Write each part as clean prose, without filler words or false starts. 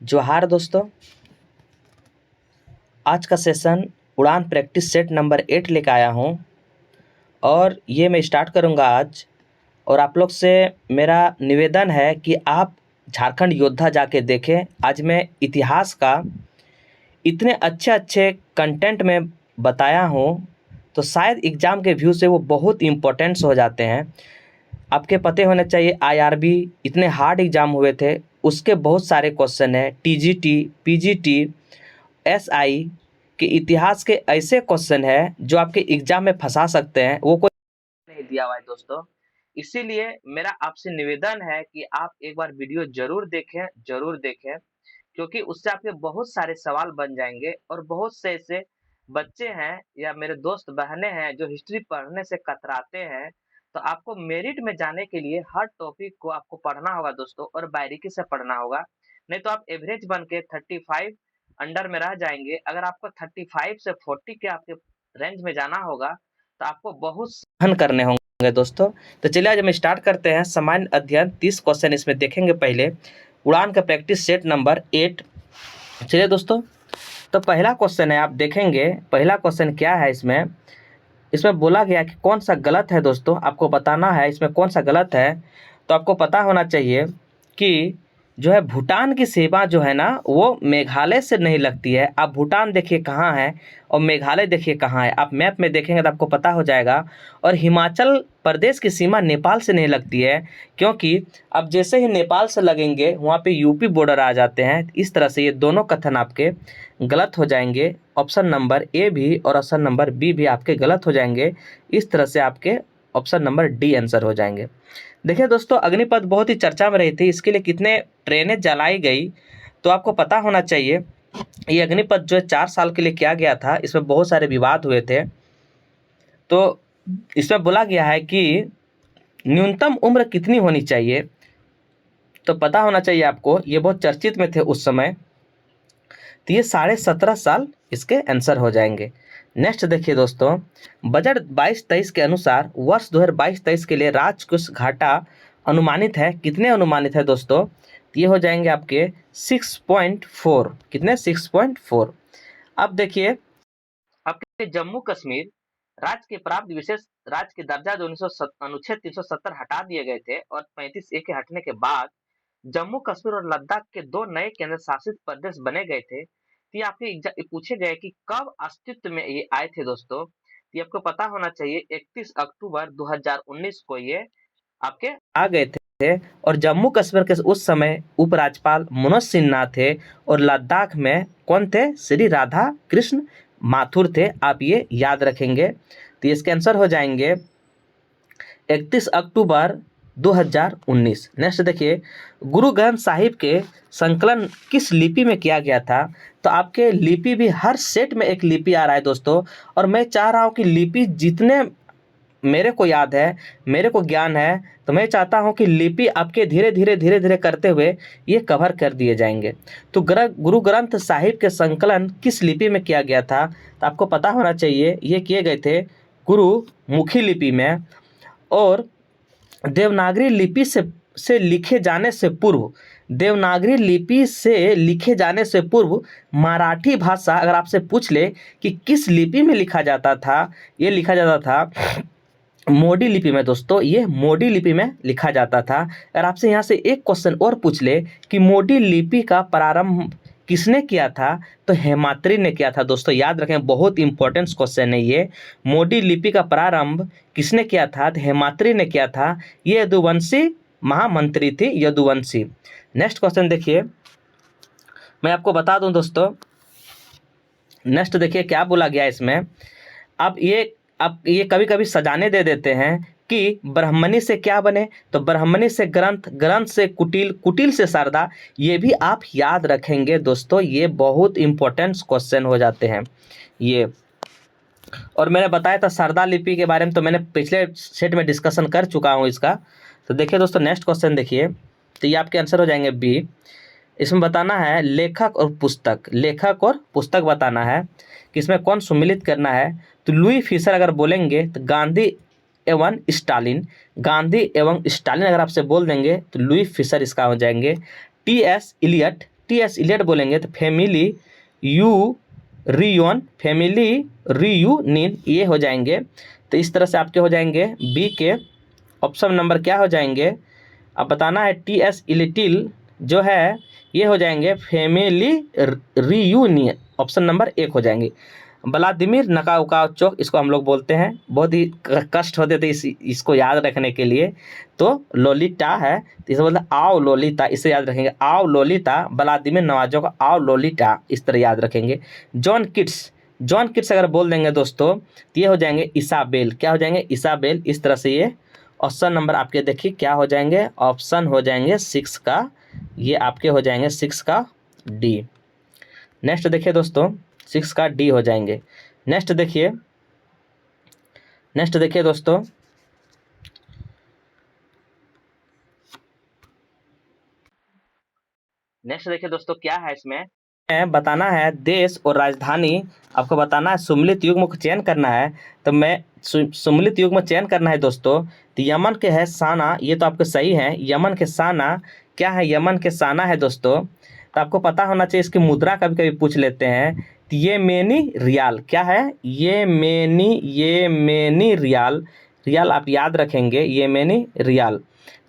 जोहार दोस्तों। आज का सेशन उड़ान प्रैक्टिस सेट नंबर 8 लेकर आया हूँ और ये मैं स्टार्ट करूँगा आज। और आप लोग से मेरा निवेदन है कि आप झारखंड योद्धा जाके देखें। आज मैं इतिहास का इतने अच्छे कंटेंट में बताया हूँ तो शायद एग्ज़ाम के व्यू से वो बहुत इम्पोर्टेंट्स हो जाते हैं। आपके पते होने चाहिए आईआरबी इतने हार्ड एग्ज़ाम हुए थे, उसके बहुत सारे क्वेश्चन हैं। टीजीटी, पीजीटी, एसआई के इतिहास के ऐसे क्वेश्चन हैं जो आपके एग्जाम में फंसा सकते हैं, वो कोई नहीं दिया हुआ है दोस्तों। इसीलिए मेरा आपसे निवेदन है कि आप एक बार वीडियो जरूर देखें क्योंकि उससे आपके बहुत सारे सवाल बन जाएंगे। और बहुत से ऐसे बच्चे हैं या मेरे दोस्त बहनें हैं जो हिस्ट्री पढ़ने से कतराते हैं, तो आपको मेरिट में जाने के लिए हर टॉपिक को आपको पढ़ना होगा दोस्तों, और बारीकी से पढ़ना होगा। नहीं तो आप एवरेज बन के 35 अंडर में रह जाएंगे। अगर आपको 35 से 40 के आपके रेंज में जाना होगा तो आपको बहुत सहन करने होंगे दोस्तों। तो चलिए आज हम स्टार्ट करते हैं। सामान्य अध्ययन 30 क्वेश्चन इसमें देखेंगे। पहले उड़ान का प्रैक्टिस सेट नंबर 8। चलिए दोस्तों, तो पहला क्वेश्चन है, आप देखेंगे पहला क्वेश्चन क्या है। इसमें बोला गया कि कौन सा गलत है दोस्तों, आपको बताना है इसमें कौन सा गलत है। तो आपको पता होना चाहिए कि जो है भूटान की सीमा जो है ना वो मेघालय से नहीं लगती है। आप भूटान देखिए कहाँ है और मेघालय देखिए कहाँ है, आप मैप में देखेंगे तो आपको पता हो जाएगा। और हिमाचल प्रदेश की सीमा नेपाल से नहीं लगती है, क्योंकि अब जैसे ही नेपाल से लगेंगे वहाँ पे यूपी बॉर्डर आ जाते हैं। इस तरह से ये दोनों कथन आपके गलत हो जाएंगे। ऑप्शन नंबर ए भी और ऑप्शन नंबर बी भी आपके गलत हो जाएंगे। इस तरह से आपके ऑप्शन नंबर डी आंसर हो जाएंगे। देखिए दोस्तों, अग्निपथ बहुत ही चर्चा में रही थी, इसके लिए कितने ट्रेनें जलाई गई तो आपको पता होना चाहिए। ये अग्निपथ जो है 4 साल के लिए किया गया था, इसमें बहुत सारे विवाद हुए थे। तो इसमें बोला गया है कि न्यूनतम उम्र कितनी होनी चाहिए, तो पता होना चाहिए आपको, ये बहुत चर्चित में थे उस समय। तो ये 17.5 साल इसके आंसर हो जाएंगे। नेक्स्ट देखिए दोस्तों, बजट 22-23 के अनुसार वर्ष 2022-23 के लिए राजकोष घाटा अनुमानित है, कितने अनुमानित है दोस्तों? ये हो जाएंगे आपके 6.4। कितने? 6.4। अब देखिए आपके जम्मू कश्मीर राज्य के प्राप्त विशेष राज्य के दर्जा जो अनुच्छेद 370 हटा दिए गए थे और 35A के हटने के बाद जम्मू कश्मीर और लद्दाख के 2 नए केंद्र शासित प्रदेश बने गए थे। तो ये आपके पूछे गए कि कब अस्तित्व में ये आए थे दोस्तों। तो ये आपको पता होना चाहिए 31 अक्टूबर 2019 को ये आपके आ गए थे। और जम्मू कश्मीर के उस समय उपराज्यपाल मनोज सिन्हा थे और लद्दाख में कौन थे? श्री राधा कृष्ण माथुर थे। आप ये याद रखेंगे। तो इसके आंसर हो जाएंगे 31 अक्टूबर 2019। नेक्स्ट देखिए, गुरु ग्रंथ साहिब के संकलन किस लिपि में किया गया था? तो आपके लिपि भी हर सेट में एक लिपि आ रहा है दोस्तों, और मैं चाह रहा हूँ कि लिपि जितने मेरे को याद है, मेरे को ज्ञान है, तो मैं चाहता हूं कि लिपि आपके धीरे धीरे करते हुए ये कवर कर दिए जाएंगे। तो गुरु ग्रंथ साहिब के संकलन किस लिपि में किया गया था? तो आपको पता होना चाहिए ये किए गए थे गुरुमुखी लिपि में। और देवनागरी लिपि से लिखे जाने से पूर्व, देवनागरी लिपि से लिखे जाने से पूर्व मराठी भाषा अगर आपसे पूछ ले कि किस लिपि में लिखा जाता था, ये लिखा जाता था मोडी लिपि में दोस्तों। ये मोडी लिपि में लिखा जाता था। अगर आपसे यहाँ से एक क्वेश्चन और पूछ ले कि मोडी लिपि का प्रारंभ किसने किया था, तो हेमाद्रि ने किया था दोस्तों। याद रखें, बहुत इंपॉर्टेंट क्वेश्चन है ये। मोडी लिपि का प्रारंभ किसने किया था? तो हेमाद्रि ने किया था। ये यदुवंशी महामंत्री थी, यदुवंशी। नेक्स्ट क्वेश्चन देखिए, मैं आपको बता दूं दोस्तों। नेक्स्ट देखिए क्या बोला गया इसमें। अब ये कभी कभी सजाने दे देते हैं कि ब्राह्मणी से क्या बने, तो ब्राह्मणी से ग्रंथ, ग्रंथ से कुटिल, कुटिल से शारदा। ये भी आप याद रखेंगे दोस्तों, ये बहुत इंपॉर्टेंट क्वेश्चन हो जाते हैं ये। और मैंने बताया था शारदा लिपि के बारे में, तो मैंने पिछले सेट में डिस्कशन कर चुका हूँ इसका। तो देखिए दोस्तों, नेक्स्ट क्वेश्चन देखिए, तो ये आपके आंसर हो जाएंगे बी। इसमें बताना है लेखक और पुस्तक, लेखक और पुस्तक बताना है कि इसमें कौन सम्मिलित करना है। तो लुई फिशर अगर बोलेंगे तो गांधी एवं स्टालिन, गांधी एवं स्टालिन अगर आपसे बोल देंगे तो लुई फिशर इसका हो जाएंगे। T S. Eliot, T S Eliot बोलेंगे तो फैमिली रियूनियन ये हो जाएंगे। तो इस तरह से आपके हो जाएंगे बी के ऑप्शन नंबर क्या हो जाएंगे, अब बताना है। टी एस इलिटिल जो है ये हो जाएंगे फैमिली रियूनियन, ऑप्शन नंबर 1 हो जाएंगे। व्लादिमीर नकाउकाचोक इसको हम लोग बोलते हैं, बहुत ही कष्ट होते थे इसको याद रखने के लिए। तो लोलिटा है तो इसे बोलते हैं आओ लोलिता, इसे याद रखेंगे आओ लोलिता। व्लादिमीर नवाजोक आओ लोलिटा, इस तरह याद रखेंगे। जॉन किट्स अगर बोल देंगे दोस्तों तो ये हो जाएंगे इसाबेल, क्या हो जाएंगे इसाबेल। इस तरह से ये ऑप्शन नंबर आपके देखिए क्या हो जाएंगे, ऑप्शन हो जाएंगे 6 का, ये आपके हो जाएंगे 6 का डी। नेक्स्ट देखिए दोस्तों 6 का डी हो जाएंगे। नेक्स्ट देखिए दोस्तों क्या है इसमें बताना है देश और राजधानी, आपको बताना है सुम्मिलित युग्म को चयन करना है। तो मैं सुम्मिलित युग्म चयन करना है दोस्तों। तो यमन के है साना, ये तो आपको सही है, यमन के साना क्या है, यमन के साना है दोस्तों। तो आपको पता होना चाहिए, इसकी मुद्रा कभी कभी पूछ लेते हैं। तो ये मेनी रियाल क्या है, ये मेनी रियाल आप याद रखेंगे, ये मेनी रियाल।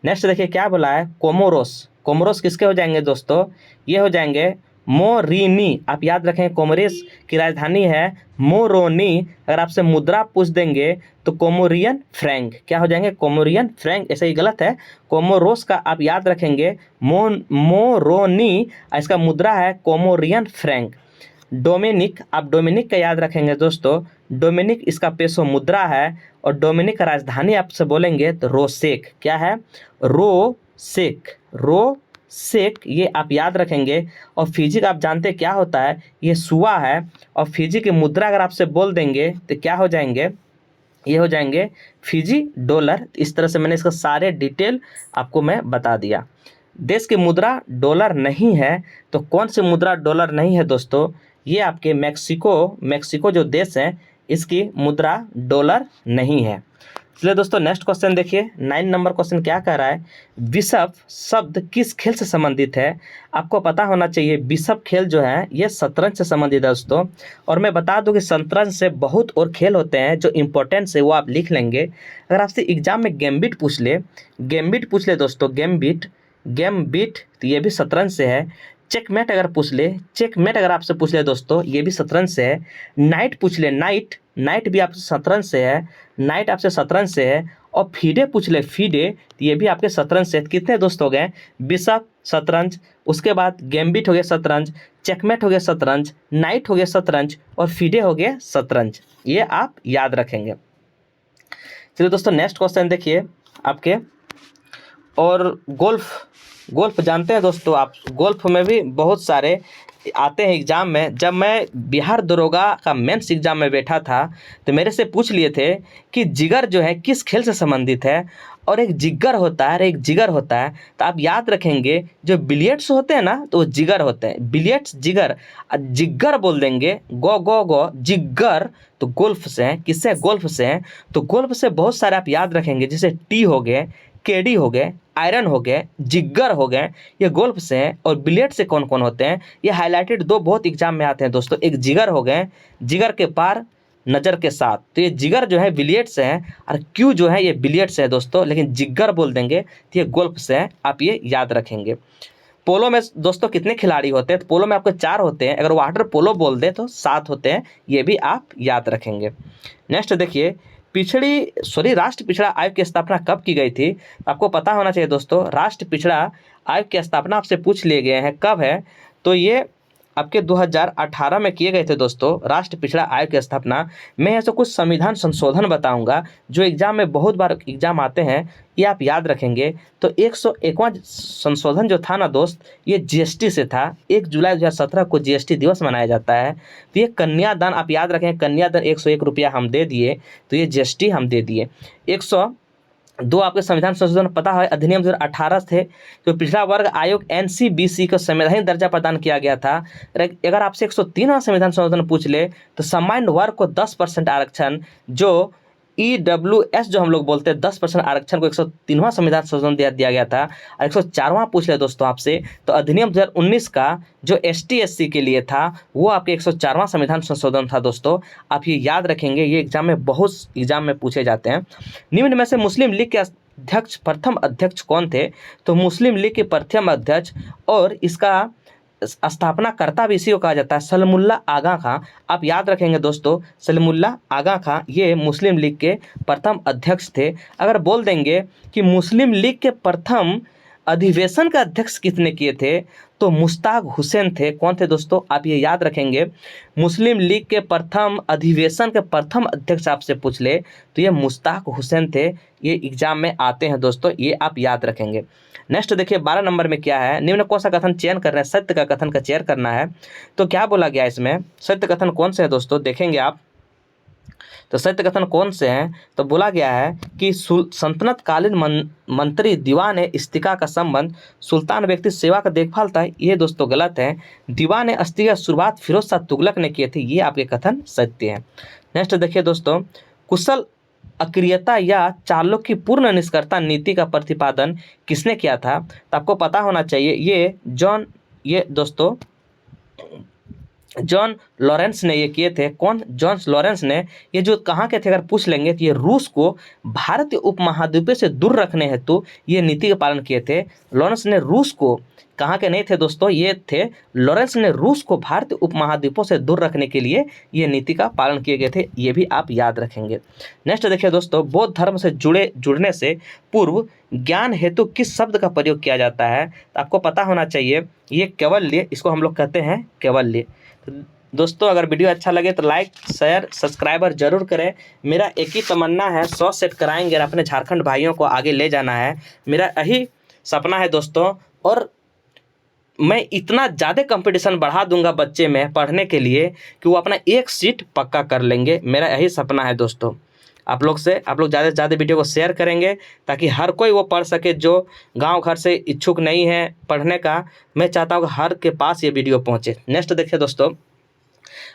नेक्स्ट देखिए क्या बोला है, कोमोरोस किसके हो जाएंगे दोस्तों, ये हो जाएंगे मोरिनी, आप याद रखें कोमोरोस की राजधानी है मोरोनी। अगर आपसे मुद्रा पूछ देंगे तो कोमोरियन फ्रैंक, क्या हो जाएंगे कोमोरियन फ्रैंक, ऐसे ही गलत है। कोमोरोस का आप याद रखेंगे मोरोनी, इसका मुद्रा है कोमोरियन फ्रैंक। डोमिनिक, आप डोमिनिक का याद रखेंगे दोस्तों, डोमिनिक इसका पेसो मुद्रा है। और डोमिनिक का राजधानी आपसे बोलेंगे तो रोसेक, क्या है रोसेक, ये आप याद रखेंगे। और फिजी का आप जानते हैं क्या होता है, ये सुआ है। और फिजी की मुद्रा अगर आपसे बोल देंगे तो क्या हो जाएंगे, ये हो जाएंगे फिजी डॉलर। इस तरह से मैंने इसका सारे डिटेल आपको मैं बता दिया। देश की मुद्रा डॉलर नहीं है, तो कौन सी मुद्रा डॉलर नहीं है दोस्तों, ये आपके मैक्सिको जो देश है इसकी मुद्रा डॉलर नहीं है। चलिए दोस्तों नेक्स्ट क्वेश्चन देखिए, 9 नंबर क्वेश्चन क्या कह रहा है, बिशप शब्द किस खेल से संबंधित है। आपको पता होना चाहिए बिशप खेल जो है ये शतरंज से संबंधित है दोस्तों। और मैं बता दूं कि शतरंज से बहुत और खेल होते हैं जो इम्पोर्टेंट है वो आप लिख लेंगे। अगर आपसे एग्जाम में गैम्बिट पूछ ले दोस्तों, गैम्बिट तो ये भी शतरंज से है। चेकमेट अगर आपसे पूछ ले दोस्तों, ये भी शतरंज से है। नाइट पूछ ले, नाइट भी आपसे शतरंज से है। और फीडे पूछ ले, तो ये भी आपके शतरंज से। कितने दोस्त हो गए, बिशप शतरंज, उसके बाद गैम्बिट हो गया शतरंज, चेकमेट हो गया शतरंज, नाइट हो गया शतरंज, और फीडे हो गया शतरंज, ये आप याद रखेंगे। चलिए दोस्तों नेक्स्ट क्वेश्चन देखिए आपके, और गोल्फ जानते हैं दोस्तों आप, गोल्फ में भी बहुत सारे आते हैं एग्जाम में। जब मैं बिहार दरोगा का मेंस एग्जाम में बैठा था तो मेरे से पूछ लिए थे कि जिगर जो है किस खेल से संबंधित है। और एक जिगर होता है और एक जिगर होता है, तो आप याद रखेंगे जो बिलियर्ड्स होते हैं ना तो वो जिगर होते हैं, बिलियर्ड्स जिगर, जिगर बोल देंगे गो जिगर, तो गोल्फ से हैं। किससे, गोल्फ से हैं। तो गोल्फ से बहुत सारे आप याद रखेंगे, जैसे टी हो गए, केडी हो गए, आयरन हो गए, जिगर हो गए, ये गोल्फ से हैं। और बिलियर्ड से कौन कौन होते हैं, ये हाईलाइटेड 2 बहुत एग्जाम में आते हैं दोस्तों। एक जिगर हो गए, जिगर के पार नज़र के साथ, तो ये जिगर जो है बिलियर्ड से है, और क्यू जो है ये बिलियर्ड से है दोस्तों, लेकिन जिगर बोल देंगे तो ये गोल्फ से है, आप ये याद रखेंगे। पोलो में दोस्तों कितने खिलाड़ी होते हैं, तो पोलो में आपको 4 होते हैं। अगर वाटर पोलो बोल दे तो 7 होते हैं, ये भी आप याद रखेंगे। नेक्स्ट देखिए, राष्ट्र पिछड़ा आयोग की स्थापना कब की गई थी। आपको पता होना चाहिए दोस्तों, राष्ट्र पिछड़ा आयोग की स्थापना आपसे पूछ लिए गए हैं कब है, तो ये आपके 2018 में किए गए थे दोस्तों, राष्ट्र पिछड़ा आयोग की स्थापना। मैं ऐसे कुछ संविधान संशोधन बताऊंगा जो एग्जाम में बहुत बार एग्जाम आते हैं, ये आप याद रखेंगे। तो 101वां संशोधन जो था ना दोस्त, ये जीएसटी से था। 1 जुलाई 2017 को जीएसटी दिवस मनाया जाता है। तो ये कन्यादान आप याद रखें, कन्यादान 101 रुपया हम दे दिए, तो ये जीएसटी हम दे दिए। 102 आपके संविधान संशोधन पता है, अधिनियम 2018 थे, तो पिछड़ा वर्ग आयोग एनसीबीसी को संवैधानिक दर्जा प्रदान किया गया था। अगर आपसे 103वां संविधान संशोधन पूछ ले तो सामान्य वर्ग को 10% आरक्षण, जो EWS जो हम लोग बोलते हैं 10% आरक्षण को 103वां संविधान संशोधन दिया गया था। और 104वां पूछ ले दोस्तों आपसे, तो अधिनियम 2019 का जो ST SC के लिए था वो आपके 104वां संविधान संशोधन था दोस्तों। आप ये याद रखेंगे, ये एग्जाम में बहुत एग्जाम में पूछे जाते हैं। निम्न में से मुस्लिम लीग के अध्यक्ष प्रथम अध्यक्ष कौन थे? तो मुस्लिम लीग के प्रथम अध्यक्ष और इसका स्थापनाकर्ता भी इसी को कहा जाता है, सलीमुल्लाह आगा खां। आप याद रखेंगे दोस्तों, सलीमुल्लाह आगा खां ये मुस्लिम लीग के प्रथम अध्यक्ष थे। अगर बोल देंगे कि मुस्लिम लीग के प्रथम अधिवेशन का अध्यक्ष किसने किए थे, तो मुश्ताक हुसैन थे। कौन थे दोस्तों? आप ये याद रखेंगे, मुस्लिम लीग के प्रथम अधिवेशन के प्रथम अध्यक्ष आपसे पूछ ले तो ये मुश्ताक हुसैन थे। ये एग्जाम में आते हैं दोस्तों, ये आप याद रखेंगे। नेक्स्ट देखिए 12 नंबर में क्या है, निम्न कौन सा कथन चयन कर रहे हैं? सत्य का कथन का चयन करना है। तो क्या बोला गया इसमें, सत्य कथन कौन से है दोस्तों, देखेंगे आप। तो सत्य कथन कौन से हैं? तो बोला गया है कि सल्तनत कालीन मंत्री दीवान इस्तिका का संबंध सुल्तान व्यक्ति सेवा का देखभाल था। ये दोस्तों गलत है। दीवान इस्तिका की शुरुआत फिरोज शाह तुगलक ने किए थे। ये आपके कथन सत्य है। नेक्स्ट देखिए दोस्तों, कुशल अक्रियता या चालों की पूर्ण निष्कर्ता नीति का प्रतिपादन किसने किया था? तो आपको पता होना चाहिए, ये दोस्तों जॉन लॉरेंस ने ये किए थे। कौन? जॉन लॉरेंस ने। ये जो कहाँ के थे अगर पूछ लेंगे तो ये रूस को भारतीय उपमहाद्वीप से दूर रखने हेतु ये नीति का पालन किए थे। लॉरेंस ने रूस को, कहाँ के नहीं थे दोस्तों, ये थे लॉरेंस ने रूस को भारतीय उपमहाद्वीपों से दूर रखने के लिए ये नीति का पालन किए गए थे। ये भी आप याद रखेंगे। नेक्स्ट देखिए दोस्तों, बौद्ध धर्म से जुड़ने से पूर्व ज्ञान हेतु किस शब्द का प्रयोग किया जाता है? तो आपको पता होना चाहिए, ये कैवल्य, इसको हम लोग कहते हैं कैवल्य। तो दोस्तों अगर वीडियो अच्छा लगे तो लाइक शेयर सब्सक्राइबर जरूर करें। मेरा एक ही तमन्ना है, 100 सेट कराएंगे और अपने झारखंड भाइयों को आगे ले जाना है। मेरा यही सपना है दोस्तों, और मैं इतना ज़्यादा कंपटीशन बढ़ा दूंगा बच्चे में पढ़ने के लिए कि वो अपना एक सीट पक्का कर लेंगे। मेरा यही सपना है दोस्तों। आप लोग ज़्यादा से ज़्यादा वीडियो को शेयर करेंगे ताकि हर कोई वो पढ़ सके जो गांव घर से इच्छुक नहीं है पढ़ने का। मैं चाहता हूँ कि हर के पास ये वीडियो पहुँचे। नेक्स्ट देखिए दोस्तों,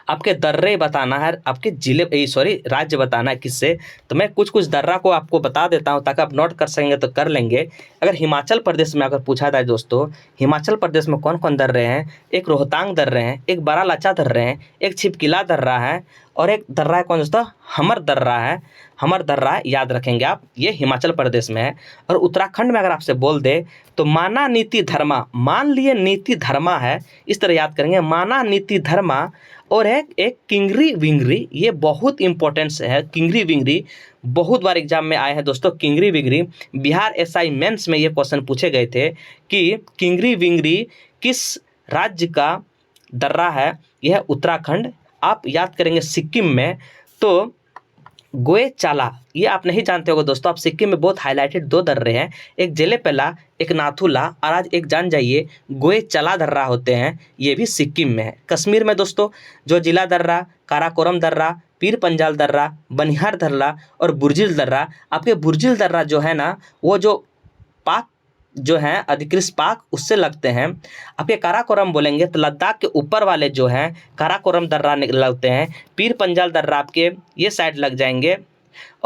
आपके दर्रे बताना है, आपके राज्य बताना है किससे। तो मैं कुछ दर्रा को आपको बता देता हूं ताकि आप नोट कर सकेंगे तो कर लेंगे। अगर हिमाचल प्रदेश में अगर पूछा जाए दोस्तों, हिमाचल प्रदेश में कौन कौन दर्रे हैं? एक रोहतांग दर्रे हैं, एक बारालाचा दर्रे हैं, एक छिपकिला दर्रा है और एक दर्रा है कौन दोस्तों? हमर दर्रा है। हमर दर्रा याद रखेंगे आप, ये हिमाचल प्रदेश में है। और उत्तराखंड में अगर आपसे बोल दे तो माना नीति धर्मा, मान लिए नीति धर्मा है, इस तरह याद करेंगे, माना नीति धर्मा। और एक किंगरी विंगरी, ये बहुत इंपॉर्टेंट है। किंगरी विंगरी बहुत बार एग्जाम में आए हैं दोस्तों। किंगरी विंगरी बिहार SI मेंस में ये क्वेश्चन पूछे गए थे कि किंगरी विंगरी किस राज्य का दर्रा है? यह उत्तराखंड। आप याद करेंगे सिक्किम में तो गोएचाला, ये आप नहीं जानते होगे दोस्तों। आप सिक्किम में बहुत हाईलाइटेड 2 दर्रे हैं, एक जेलेपेला, एक नाथुला, और आज एक जान जाइए गोएचाला दर्रा होते हैं, ये भी सिक्किम में है। कश्मीर में दोस्तों जो जिला दर्रा, काराकोरम दर्रा, पीर पंजाल दर्रा, बनिहार दर्रा और बुर्जिल दर्रा। आपके बुर्जिल दर्रा जो है ना, वो जो पाक जो हैं अधिकृत पाक उससे लगते हैं। आपके काराकोरम बोलेंगे तो लद्दाख के ऊपर वाले जो हैं काराकोरम दर्रा लगते हैं। पीर पंजाल दर्रा आपके ये साइड लग जाएंगे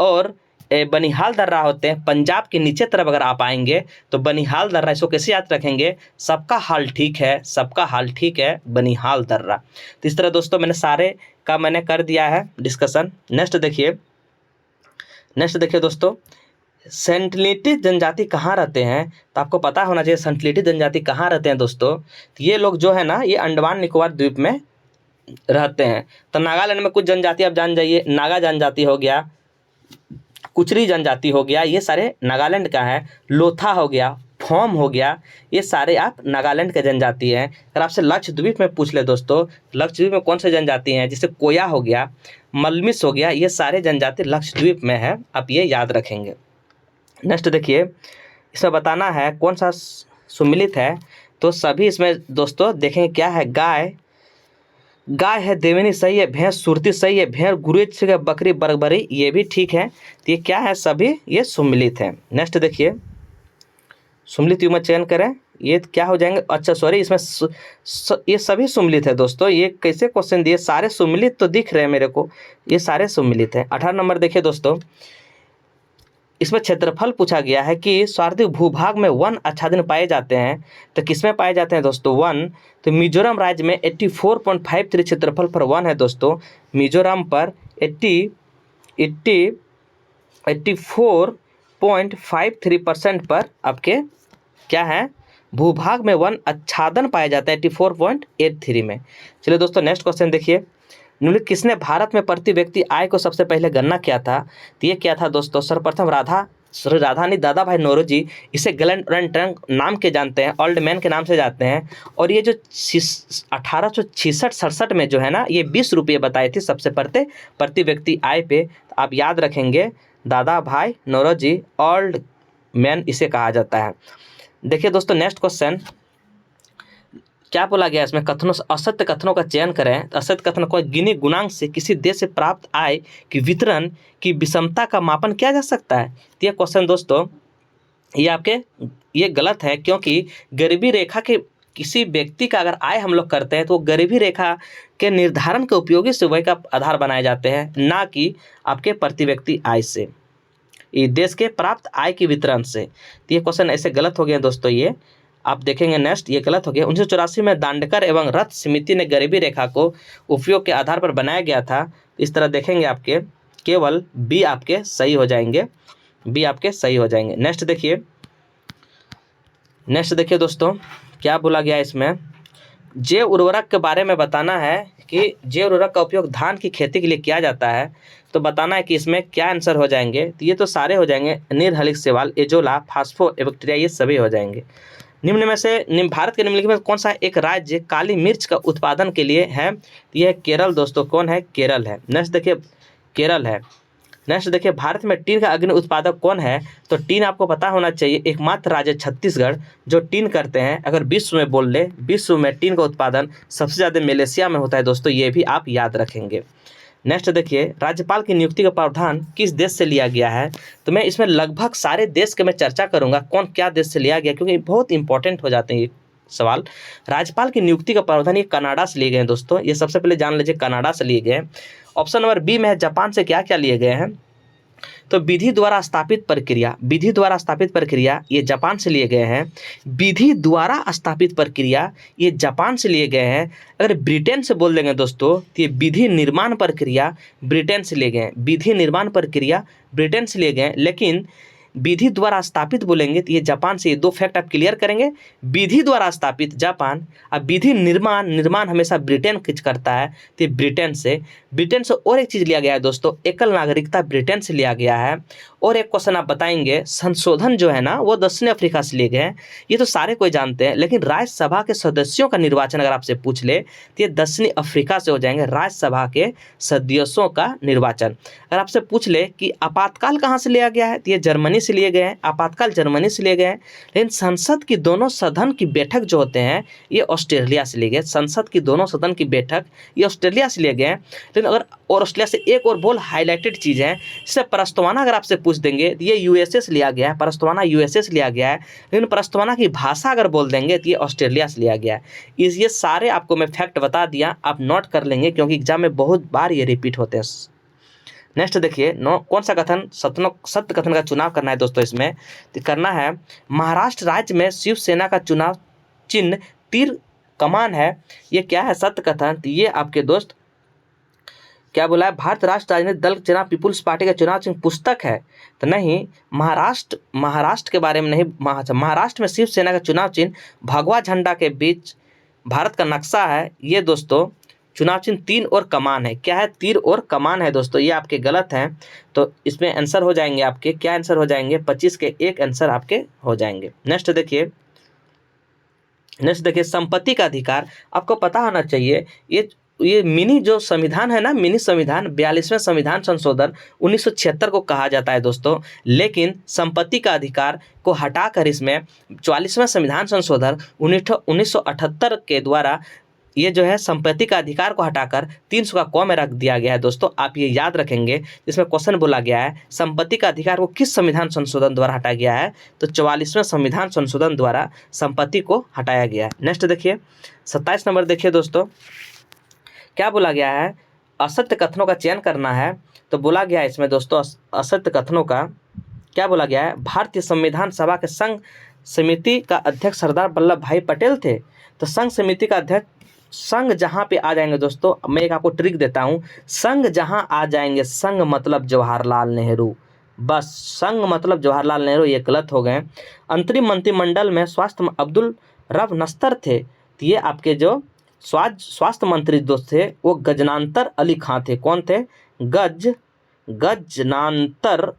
और बनिहाल दर्रा होते हैं पंजाब के नीचे तरफ। अगर आप आएंगे तो बनिहाल दर्रा, इसको कैसे याद रखेंगे? सबका हाल ठीक है, सबका हाल ठीक है, बनिहाल दर्रा। तो इस तरह दोस्तों मैंने सारे का मैंने कर दिया है डिस्कशन। नेक्स्ट देखिए दोस्तों, सेंटिलिटी जनजाति कहाँ रहते हैं? तो आपको पता होना चाहिए सेंटिलिटी जनजाति कहाँ रहते हैं दोस्तों। तो ये लोग जो है ना, ये अंडमान निकोबार द्वीप में रहते हैं। तो नागालैंड में कुछ जनजाति आप जान जाइए, नागा जनजाति हो गया, कुचरी जनजाति हो गया, ये सारे नागालैंड का है। लोथा हो गया, फोम हो गया, ये सारे आप नागालैंड के जनजाति हैं। अगर आपसे लक्षद्वीप में पूछ ले दोस्तों, लक्षद्वीप में कौन से जनजाति हैं? जैसे कोया हो गया, मलमिस हो गया, ये सारे जनजाति लक्षद्वीप में है। आप ये याद रखेंगे। नेक्स्ट देखिए, इसमें बताना है कौन सा सुमिलित है। तो सभी इसमें दोस्तों देखेंगे क्या है। गाय है देवनी सही है, भैंस सुरती सही है, भेड़ गुरेज, बकरी बरबरी, ये भी ठीक है। तो ये क्या है? सभी ये सुमिलित है। नेक्स्ट देखिए, सुमिलित युग्म चयन करें। ये क्या हो जाएंगे, अच्छा सॉरी, इसमें ये सभी सुम्मिलित है दोस्तों। ये कैसे क्वेश्चन दिए, सारे सुम्मिलित तो दिख रहे हैं मेरे को, ये सारे सुम्मिलित हैं। 18 नंबर देखिए दोस्तों, इसमें क्षेत्रफल पूछा गया है कि सार्वत्रिक भूभाग में वन आच्छादन पाए जाते हैं, तो किसमें पाए जाते हैं दोस्तों, वन। तो मिजोरम राज्य में 84.53 क्षेत्रफल पर वन है दोस्तों। मिजोरम पर 84.53% पर आपके क्या है, भूभाग में वन आच्छादन पाया जाता है 84.83 में। चलिए दोस्तों नेक्स्ट क्वेश्चन देखिए, निम्नलिखित किसने भारत में प्रति व्यक्ति आय को सबसे पहले गणना किया था, तो ये क्या था दोस्तों, सर्वप्रथम राधानी दादा भाई नौरोजी, इसे गैलेंटन नाम के जानते हैं, ओल्ड मैन के नाम से जानते हैं। और ये जो 1866-67 में जो है ना, ये 20 रुपये बताए थे सबसे प्रति व्यक्ति आय पे। तो आप याद रखेंगे दादा भाई नौरोजी, ओल्ड मैन इसे कहा जाता है। देखिए दोस्तों नेक्स्ट क्वेश्चन क्या बोला गया इसमें, कथनों से असत्य कथनों का चयन करें। तो असत्य कथनों को गिनी गुणांक से किसी देश से प्राप्त आय की वितरण की विषमता का मापन किया जा सकता है। तो ये क्वेश्चन दोस्तों ये गलत है, क्योंकि गरीबी रेखा के किसी व्यक्ति का अगर आय हम लोग करते हैं तो गरीबी रेखा के निर्धारण के उपयोगी सुविधा का आधार बनाए जाते हैं, ना कि आपके प्रति व्यक्ति आय से, ये देश के प्राप्त आय की वितरण से। तो ये क्वेश्चन ऐसे गलत हो गए दोस्तों, ये आप देखेंगे नेक्स्ट, ये गलत हो गया। 1984 में दांडेकर एवं रथ समिति ने गरीबी रेखा को उपयोग के आधार पर बनाया गया था। इस तरह देखेंगे आपके केवल बी आपके सही हो जाएंगे, बी आपके सही हो जाएंगे। नेक्स्ट देखिए दोस्तों क्या बोला गया इसमें, जैव उर्वरक के बारे में बताना है कि जैव उर्वरक का उपयोग धान की खेती के लिए किया जाता है। तो बताना है कि इसमें क्या आंसर हो जाएंगे, तो ये तो सारे हो जाएंगे, नीलहरित शैवाल, एजोला, फास्फो, बैक्टीरिया, ये सभी हो जाएंगे। निम्न में से भारत के निम्नलिखित में कौन सा एक राज्य काली मिर्च का उत्पादन के लिए है, तो यह केरल दोस्तों, कौन है, केरल है। नेक्स्ट देखिए केरल है। नेक्स्ट देखिए भारत में टीन का अग्नि उत्पादक कौन है, तो टीन आपको पता होना चाहिए, एकमात्र राज्य छत्तीसगढ़ जो टीन करते हैं। अगर विश्व में बोल ले, विश्व में टीन का उत्पादन सबसे ज़्यादा मलेशिया में होता है दोस्तों, ये भी आप याद रखेंगे। नेक्स्ट देखिए राज्यपाल की नियुक्ति का प्रावधान किस देश से लिया गया है, तो मैं इसमें लगभग सारे देश के मैं चर्चा करूंगा कौन क्या देश से लिया गया, क्योंकि बहुत इंपॉर्टेंट हो जाते हैं ये सवाल। राज्यपाल की नियुक्ति का प्रावधान ये कनाडा से लिए गए हैं दोस्तों, ये सबसे पहले जान लीजिए कनाडा से लिए गए हैं। ऑप्शन नंबर बी में है जापान से क्या क्या लिए गए हैं, तो विधि द्वारा स्थापित प्रक्रिया ये जापान से लिए गए हैं। विधि द्वारा स्थापित प्रक्रिया ये जापान से लिए गए हैं। अगर ब्रिटेन से बोल देंगे दोस्तों तो ये विधि निर्माण प्रक्रिया ब्रिटेन से लिए गए हैं, विधि निर्माण प्रक्रिया ब्रिटेन से लिए गए हैं। लेकिन विधि द्वारा स्थापित बोलेंगे तो ये जापान से, ये दो फैक्ट आप क्लियर करेंगे, विधि द्वारा स्थापित जापान, अब विधि निर्माण हमेशा ब्रिटेन करता है, तो ब्रिटेन से और एक चीज़ लिया गया है दोस्तों, एकल नागरिकता ब्रिटेन से लिया गया है। और एक क्वेश्चन आप बताएंगे, संशोधन जो है ना वो दक्षिण अफ्रीका से लिए गए हैं, ये तो सारे कोई जानते हैं। लेकिन राज्यसभा के सदस्यों का निर्वाचन अगर आपसे पूछ ले तो ये दक्षिणी अफ्रीका से हो जाएंगे, राज्यसभा के सदस्यों का निर्वाचन। अगर आपसे पूछ ले कि आपातकाल कहाँ से लिया गया है, तो ये जर्मनी से लिए गए हैं, आपातकाल जर्मनी से लिए गए हैं। लेकिन संसद की दोनों सदन की बैठक जो होते हैं ये ऑस्ट्रेलिया से लिए गए, संसद की दोनों सदन की बैठक ये ऑस्ट्रेलिया से लिए गए हैं। लेकिन अगर और ऑस्ट्रेलिया से एक और बोल हाईलाइटेड चीज़ है, जैसे प्रस्तावना अगर आपसे पूछ देंगे तो ये यूएसए से लिया गया है, प्रस्तावना यूएसए से लिया गया है। लेकिन प्रस्तावना की भाषा अगर बोल देंगे तो ये ऑस्ट्रेलिया से लिया गया है। ये सारे आपको मैं फैक्ट बता दिया, आप नोट कर लेंगे क्योंकि एग्जाम में बहुत बार ये रिपीट होते हैं। नेक्स्ट देखिए कौन सा कथन सत्य कथन का चुनाव करना है दोस्तों, इसमें तो करना है महाराष्ट्र राज्य में शिवसेना का चुनाव चिन्ह तीर कमान है, ये क्या है सत्य कथन, तो ये आपके दोस्त क्या बोला है, भारत राष्ट्र राजनीतिक दल चुनाव पीपुल्स पार्टी का चुनाव चिन्ह पुस्तक है, तो नहीं, महाराष्ट्र के बारे में नहीं, महाराष्ट्र में शिवसेना का चुनाव चिन्ह भगवा झंडा के बीच भारत का नक्शा है। ये दोस्तों चुनाव चिन्ह तीर और कमान है, क्या है, तीर और कमान है दोस्तों, ये आपके गलत हैं। तो इसमें आंसर हो जाएंगे आपके, क्या आंसर हो जाएंगे, 25 के एक आंसर आपके हो जाएंगे। नेक्स्ट देखिए संपत्ति का अधिकार आपको पता होना चाहिए। ये मिनी जो संविधान है ना, मिनी संविधान 42वें संविधान संशोधन 1976 को कहा जाता है दोस्तों। लेकिन संपत्ति का अधिकार को हटाकर इसमें 44वें संविधान संशोधन 1978 के द्वारा ये जो है संपत्ति का अधिकार को हटाकर 300 का क में रख दिया गया है दोस्तों। आप ये याद रखेंगे। जिसमें क्वेश्चन बोला गया है संपत्ति का अधिकार को किस संविधान संशोधन द्वारा हटाया गया है, तो 44वें संविधान संशोधन द्वारा संपत्ति को हटाया गया है। नेक्स्ट देखिए 27 नंबर देखिए दोस्तों, क्या बोला गया है, असत्य कथनों का चयन करना है। तो बोला गया है इसमें दोस्तों असत्य कथनों का क्या बोला गया है, भारतीय संविधान सभा के संघ समिति का अध्यक्ष सरदार वल्लभ भाई पटेल थे। तो संघ समिति का अध्यक्ष, संघ जहाँ पे आ जाएंगे दोस्तों, मैं एक आपको ट्रिक देता हूँ, संघ जहाँ आ जाएंगे, संघ मतलब जवाहरलाल नेहरू, बस संघ मतलब जवाहरलाल नेहरू, ये गलत हो गए। अंतरिम मंत्रिमंडल में स्वास्थ्य अब्दुल रब नस्तर थे। तो ये आपके जो स्वास्थ्य मंत्री दोस्त थे वो गजनांतर अली खां थे। कौन थे,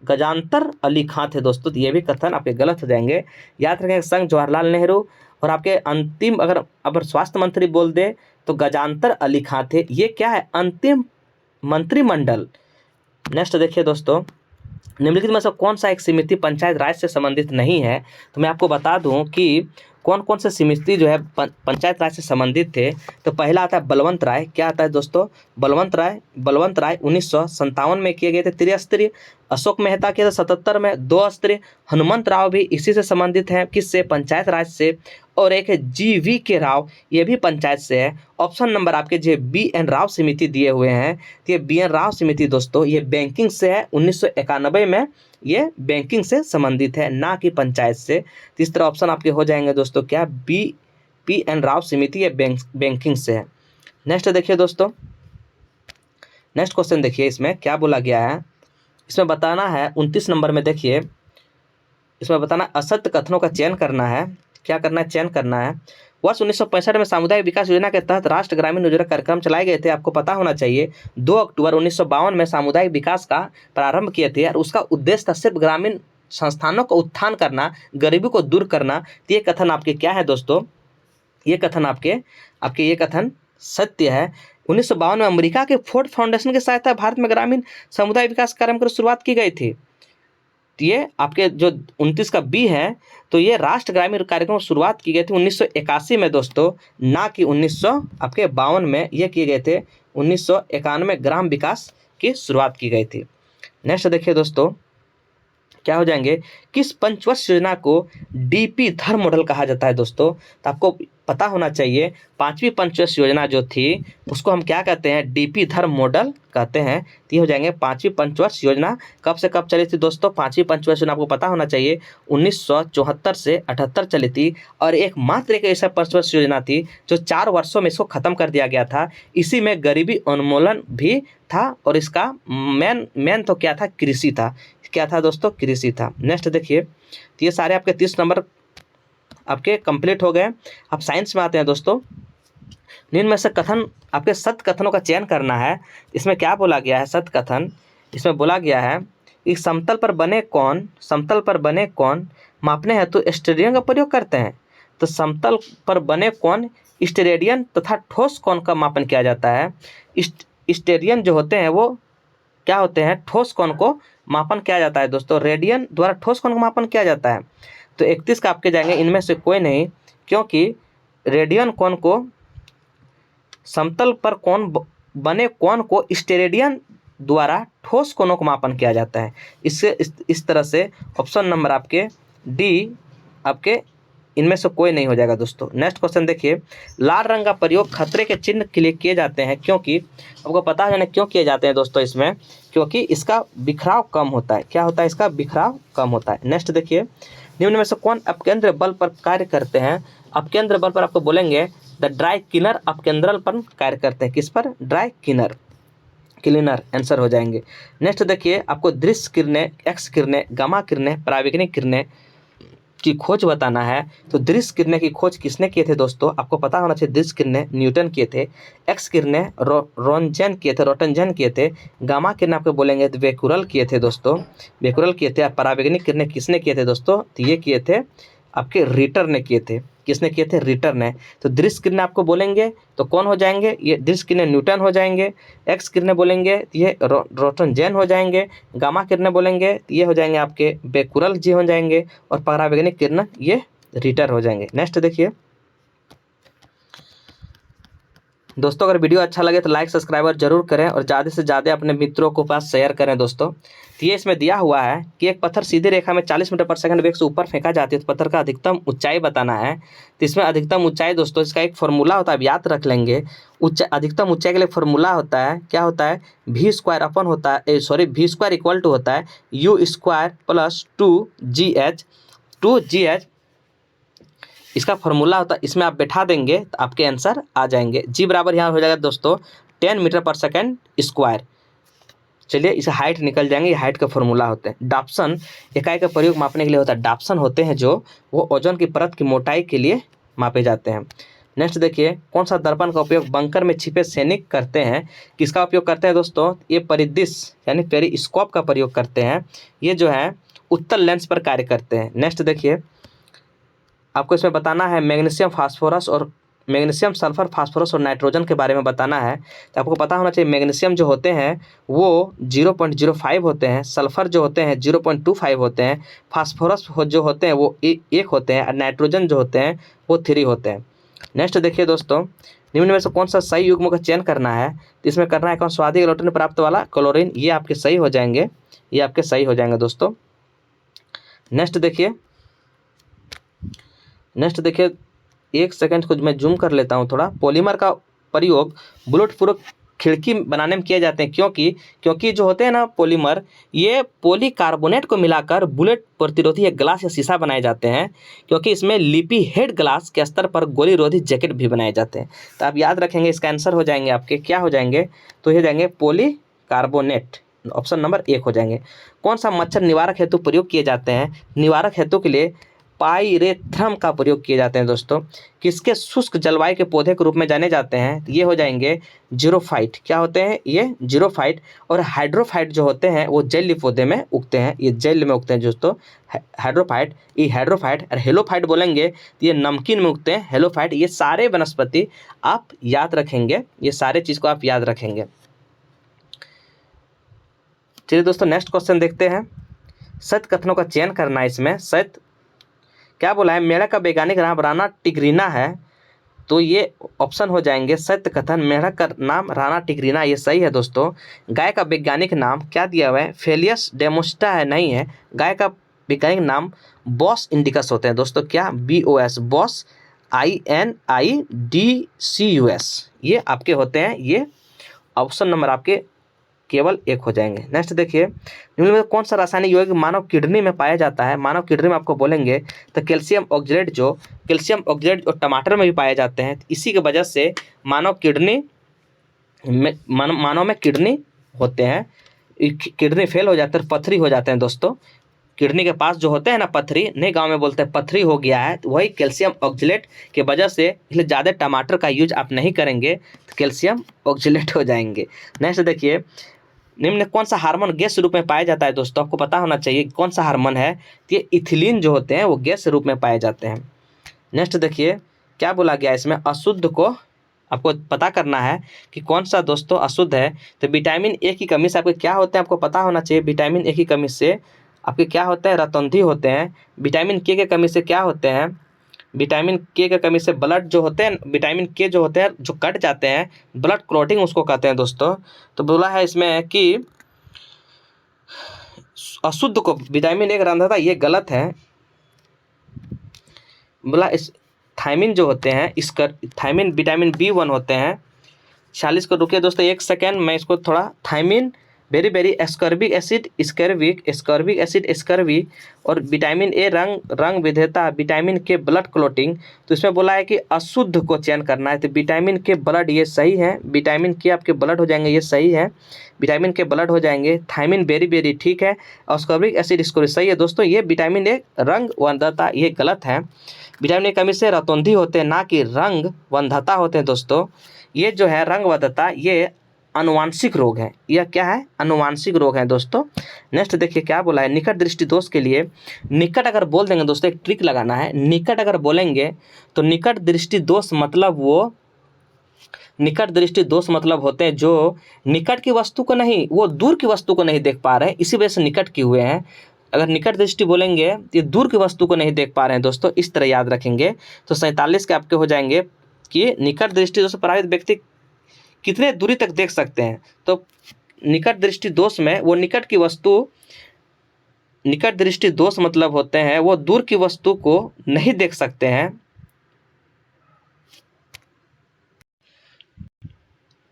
गजांतर अली खां थे दोस्तों। तो ये भी कथन आपके गलत हो जाएंगे। याद रखें संघ जवाहरलाल नेहरू, और आपके अंतिम अगर स्वास्थ्य मंत्री बोल दे तो गजांतर अली खां थे। ये क्या है, अंतिम मंत्रिमंडल। नेक्स्ट देखिए दोस्तों, निम्नलिखित में से कौन सा एक समिति पंचायत राज से संबंधित नहीं है। तो मैं आपको बता दूं कि कौन कौन से समिति जो है पंचायत राज से संबंधित थे। तो पहला आता है बलवंत राय। क्या आता है दोस्तों, बलवंत राय 1957 में किए गए थे त्रिस्तरीय। अशोक मेहता किए थे 77 में 2 स्तरीय। हनुमंत राव भी इसी से संबंधित हैं, किससे, पंचायत राज से। और एक है GV राव, ये भी पंचायत से है। ऑप्शन नंबर आपके जो BN राव समिति दिए हुए हैं, तो ये BN राव समिति दोस्तों ये बैंकिंग से है। 1991 में ये बैंकिंग से संबंधित है, ना कि पंचायत से। तो इस तरह ऑप्शन आपके हो जाएंगे दोस्तों क्या, BN राव समिति ये बैंकिंग से है। नेक्स्ट देखिए दोस्तों, नेक्स्ट क्वेश्चन देखिए, इसमें क्या बोला गया है, इसमें बताना है 29 नंबर में देखिए, इसमें बताना असत्य कथनों का चयन करना है। क्या करना है, चयन करना है। वर्ष 1965 में सामुदायिक विकास योजना के तहत राष्ट्रीय ग्रामीण रोजगार कार्यक्रम चलाए गए थे। आपको पता होना चाहिए 2 अक्टूबर 1952 में सामुदायिक विकास का प्रारंभ किए थे, और उसका उद्देश्य था सिर्फ ग्रामीण संस्थानों का उत्थान करना, गरीबी को दूर करना। तो ये कथन आपके क्या है दोस्तों, ये कथन आपके ये कथन सत्य है। 1952 में अमेरिका के फोर्ड फाउंडेशन की सहायता भारत में ग्रामीण समुदाय विकास कार्यक्रम की शुरुआत की गई थी। ये आपके जो 29 का B है, तो ये राष्ट्र ग्रामीण कार्यक्रम की शुरुआत की गई थी 1981 में दोस्तों, ना कि 1952 में। ये किए गए थे 1991 में ग्राम विकास की शुरुआत की गई थी। नेक्स्ट देखिए दोस्तों, क्या हो जाएंगे, किस पंचवर्ष योजना को DP धर मॉडल कहा जाता है दोस्तों। तो आपको पता होना चाहिए 5वीं पंचवर्ष योजना जो थी उसको हम क्या कहते हैं, DP धर मॉडल कहते हैं। तो ये हो जाएंगे 5वीं पंचवर्ष योजना कब से कब चली थी दोस्तों। 5वीं पंचवर्ष योजना आपको पता होना चाहिए 1974 से 78 चली थी, और एकमात्र एक ऐसा पंचवर्ष योजना थी जो 4 वर्षों में इसको खत्म कर दिया गया था। इसी में गरीबी उन्मूलन भी था, और इसका मेन तो क्या था, कृषि था। क्या था दोस्तों, कृषि था। नेक्स्ट देखिए, तो ये सारे आपके 30 नंबर आपके कंप्लीट हो गए। अब साइंस में आते हैं दोस्तों। निम्न में से कथन आपके सत्य कथनों का चयन करना है। इसमें क्या बोला गया है, सत्य कथन इसमें बोला गया है कि समतल पर बने कौन मापने हेतु स्टेडियम का प्रयोग करते हैं। तो समतल पर बने कौन, स्टेडियम तथा ठोस कोण का मापन किया जाता है। स्टेडियम जो होते हैं वो क्या होते हैं, ठोस कोण को मापन किया जाता है दोस्तों। रेडियन द्वारा ठोस कोण का मापन किया जाता है। तो 31 का आपके जाएंगे इनमें से कोई नहीं, क्योंकि रेडियन कोण को, समतल पर कोण बने कोण को स्टेरेडियन द्वारा ठोस कोणों को मापन किया जाता है। इससे इस तरह से ऑप्शन नंबर आपके D आपके इनमें से कोई नहीं हो जाएगा दोस्तों। नेक्स्ट क्वेश्चन देखिए, लाल रंग का प्रयोग खतरे के चिन्ह के लिए किए जाते हैं, क्योंकि आपको पता है क्यों किए जाते हैं दोस्तों इसमें, क्योंकि इसका बिखराव कम होता है। क्या होता है, इसका बिखराव कम होता है। नेक्स्ट देखिए, निम्न में से कौन अपकेंद्र बल पर कार्य करते हैं। अपकेंद्र बल पर आपको बोलेंगे द ड्राई क्लीनर अपकेंद्रल पर कार्य करते हैं। किस पर, ड्राई क्लीनर आंसर हो जाएंगे। नेक्स्ट देखिए, आपको दृश्य किरणें, एक्स किरणें, गामा किरणें, परावैंगनिक किरणें की खोज बताना है। तो दृश्य किरणें की खोज किसने किए थे दोस्तों, आपको पता होना चाहिए। दृश्य किरणें न्यूटन किए थे। एक्स किरणें रोटंजन किए थे। गामा किरणें आपको बोलेंगे तो बेकुरल किए थे दोस्तों, बेकुरल किए थे। परावैंगनिक किरणें किसने किए थे दोस्तों, तो ये किए थे आपके रिटर ने किए थे। किसने किए थे, रिटर ने। तो दृश्य किरणें आपको बोलेंगे तो कौन हो जाएंगे, ये दृश्य किरणें न्यूटन हो जाएंगे। एक्स किरणें बोलेंगे तो ये रोटंजन हो जाएंगे। गामा किरणें बोलेंगे तो ये हो जाएंगे आपके बेकुरल जी हो जाएंगे। और परावैंगनिक किरण ये रिटर हो जाएंगे। नेक्स्ट देखिए, दोस्तों अगर वीडियो अच्छा लगे तो लाइक सब्सक्राइबर जरूर करें और ज़्यादा से ज़्यादा अपने मित्रों को पास शेयर करें दोस्तों। तो ये इसमें दिया हुआ है कि एक पत्थर सीधी रेखा में 40 मीटर पर सेकंड वेग से ऊपर फेंका जाती है तो पत्थर का अधिकतम ऊंचाई बताना है। तो इसमें अधिकतम ऊंचाई दोस्तों इसका एक फॉर्मूला होता है, आप याद रख लेंगे। अधिकतम ऊंचाई के लिए फॉर्मूला होता है, क्या होता है, वी स्क्वायर अपन होता है, sorry V square equal to होता है यू स्क्वायर प्लस 2GH। इसका फॉर्मूला होता है, इसमें आप बैठा देंगे तो आपके आंसर आ जाएंगे। जी बराबर यहाँ हो जाएगा दोस्तों 10 मीटर पर सेकंड स्क्वायर। चलिए इसे हाइट निकल जाएंगे, ये हाइट का फॉर्मूला होता है। डाप्सन इकाई का प्रयोग मापने के लिए होता है। डाप्सन होते हैं जो वो ओजोन की परत की मोटाई के लिए मापे जाते हैं। नेक्स्ट देखिए, कौन सा दर्पण का उपयोग बंकर में छिपे सैनिक करते हैं। किसका उपयोग करते हैं दोस्तों, ये परिदिश यानी पेरिस्कोप का प्रयोग करते हैं। ये जो है उत्तल लेंस पर कार्य करते हैं। नेक्स्ट देखिए, आपको इसमें बताना है मैग्नीशियम फास्फोरस और मैग्नीशियम सल्फर फास्फोरस और नाइट्रोजन के बारे में बताना है। तो आपको पता होना चाहिए मैग्नीशियम जो होते हैं वो 0.05 होते हैं, सल्फर जो होते हैं 0.25 होते हैं, फास्फोरस जो होते हैं वो 1 होते हैं और नाइट्रोजन जो होते हैं वो 3 होते हैं। नेक्स्ट देखिए दोस्तों, निम्न में से कौन सा सही युग्म का चयन करना है। तो इसमें करना है कौन, स्वादिक इलेक्ट्रॉन प्राप्त वाला क्लोरीन। ये आपके सही हो जाएंगे, ये आपके सही हो जाएंगे दोस्तों। नेक्स्ट देखिए, एक सेकंड को मैं जूम कर लेता हूँ थोड़ा। पॉलीमर का प्रयोग बुलेट प्रूफ खिड़की बनाने में किए जाते हैं, क्योंकि जो होते हैं ना पॉलीमर, ये पॉलीकार्बोनेट को मिलाकर बुलेट प्रतिरोधी एक ग्लास या शीशा बनाए जाते हैं, क्योंकि इसमें लिपी हेड ग्लास के स्तर पर गोली रोधी जैकेट भी बनाए जाते हैं। तो आप याद रखेंगे, इसका आंसर हो जाएंगे आपके क्या हो जाएंगे, तो ये जाएंगे पॉलीकार्बोनेट, ऑप्शन नंबर 1 हो जाएंगे। कौन सा मच्छर निवारक हेतु प्रयोग किए जाते हैं। निवारक हेतु के लिए पाइरेथ्रम का प्रयोग किए जाते हैं दोस्तों। किसके शुष्क जलवायु के पौधे के रूप में जाने जाते हैं, ये हो जाएंगे जीरोफाइट। क्या होते हैं ये, जीरोफाइट। और हाइड्रोफाइट जो होते हैं वो जैली पौधे में उगते हैं, ये जैल में उगते हैं दोस्तों हाइड्रोफाइट। ये हाइड्रोफाइट और हेलोफाइट बोलेंगे तो ये नमकीन में उगते हैं हेलोफाइट। ये सारे वनस्पति आप याद रखेंगे, ये सारे चीज़ को आप याद रखेंगे। चलिए दोस्तों नेक्स्ट क्वेश्चन देखते हैं। सत्य कथनों का चयन करना है इसमें। सत्य क्या बोला है, मेढक का वैज्ञानिक नाम राणा टिग्रीना है। तो ये ऑप्शन हो जाएंगे सत्य कथन, मेढक का नाम राणा टिग्रीना, ये सही है दोस्तों। गाय का वैज्ञानिक नाम क्या दिया हुआ है, फेलियस डेमोस्टा है, नहीं है। गाय का वैज्ञानिक नाम बॉस इंडिकस होते हैं दोस्तों, क्या, BOS, बॉस INIDCUS, ये आपके होते हैं। ये ऑप्शन नंबर आपके केवल 1 हो जाएंगे। नेक्स्ट देखिए, निम्न में कौन सा रासायनिक यौगिक मानव किडनी में पाया जाता है। मानव किडनी में आपको बोलेंगे तो कैल्शियम ऑक्जेलेट जो टमाटर में भी पाए जाते हैं। इसी की वजह से मानव में किडनी होते हैं, किडनी फेल हो जाते हैं, पथरी हो जाते हैं दोस्तों। किडनी के पास जो होते हैं ना पथरी, नहीं गांव में बोलते हैं पथरी हो गया है, तो वही कैल्शियम ऑक्जेलेट के वजह से, इसलिए ज़्यादा टमाटर का यूज आप नहीं करेंगे तो कैल्शियम ऑक्जेलेट हो जाएंगे। नेक्स्ट देखिए, निम्न में कौन सा हार्मोन गैस रूप में पाया जाता है दोस्तों। आपको पता होना चाहिए कौन सा हार्मोन है, तो ये इथिलीन जो होते हैं वो गैस रूप में पाए जाते हैं। नेक्स्ट देखिए, क्या बोला गया इसमें, अशुद्ध को आपको पता करना है कि कौन सा दोस्तों अशुद्ध है। तो विटामिन ए की कमी से आपके क्या होते हैं, आपको पता होना चाहिए। विटामिन ए की कमी से आपके क्या होते हैं, रतौंधी होते हैं। विटामिन के की कमी से क्या होते हैं, विटामिन के की कमी से ब्लड जो होते हैं, विटामिन के जो होते हैं जो कट जाते हैं, ब्लड क्लॉटिंग उसको कहते हैं दोस्तों। तो बोला है इसमें कि अशुद्ध को विटामिन ए का रंधा था, ये गलत है। बोला इस थायमिन जो होते हैं, इसका थायमिन विटामिन B1 होते हैं। 40 को रुकिए दोस्तों 1 सेकेंड, मैं इसको थोड़ा, थायमिन वेरी एस्कॉर्बिक एसिड स्कर्वी और विटामिन ए रंग विधेयता, विटामिन के ब्लड क्लॉटिंग। तो इसमें बोला है कि अशुद्ध को चयन करना है, तो विटामिन के ब्लड ये सही है, विटामिन के आपके ब्लड हो जाएंगे, ये सही है, विटामिन के ब्लड हो जाएंगे। थायमिन वेरी ठीक है, अस्कॉर्बिक एसिड स्कोर सही है दोस्तों। ये विटामिन ए रंग वंधता, ये गलत है। विटामिन ए कमी से रतौंधी होते हैं, ना कि रंग वंधता होते हैं दोस्तों। ये जो है रंग वंधता, ये अनुवांशिक रोग है। यह क्या है, अनुवांशिक रोग है दोस्तों। नेक्स्ट देखिए क्या बोला है, निकट दृष्टि दोष के लिए, निकट अगर बोल देंगे दोस्तों, एक ट्रिक लगाना है। निकट अगर बोलेंगे तो निकट दृष्टि दोष मतलब वो, निकट दृष्टि दोष मतलब होते हैं जो निकट की वस्तु को नहीं, वो दूर की वस्तु को नहीं देख पा रहे हैं, इसी वजह से निकट किए हुए हैं। अगर निकट दृष्टि बोलेंगे तो ये दूर की वस्तु को नहीं देख पा रहे हैं दोस्तों, इस तरह याद रखेंगे। तो 47 के आपके हो जाएंगे कि निकट दृष्टि दोष प्रभावित व्यक्ति कितने दूरी तक देख सकते हैं। तो निकट दृष्टि दोष में वो निकट दृष्टि दोष मतलब होते हैं वो दूर की वस्तु को नहीं देख सकते हैं।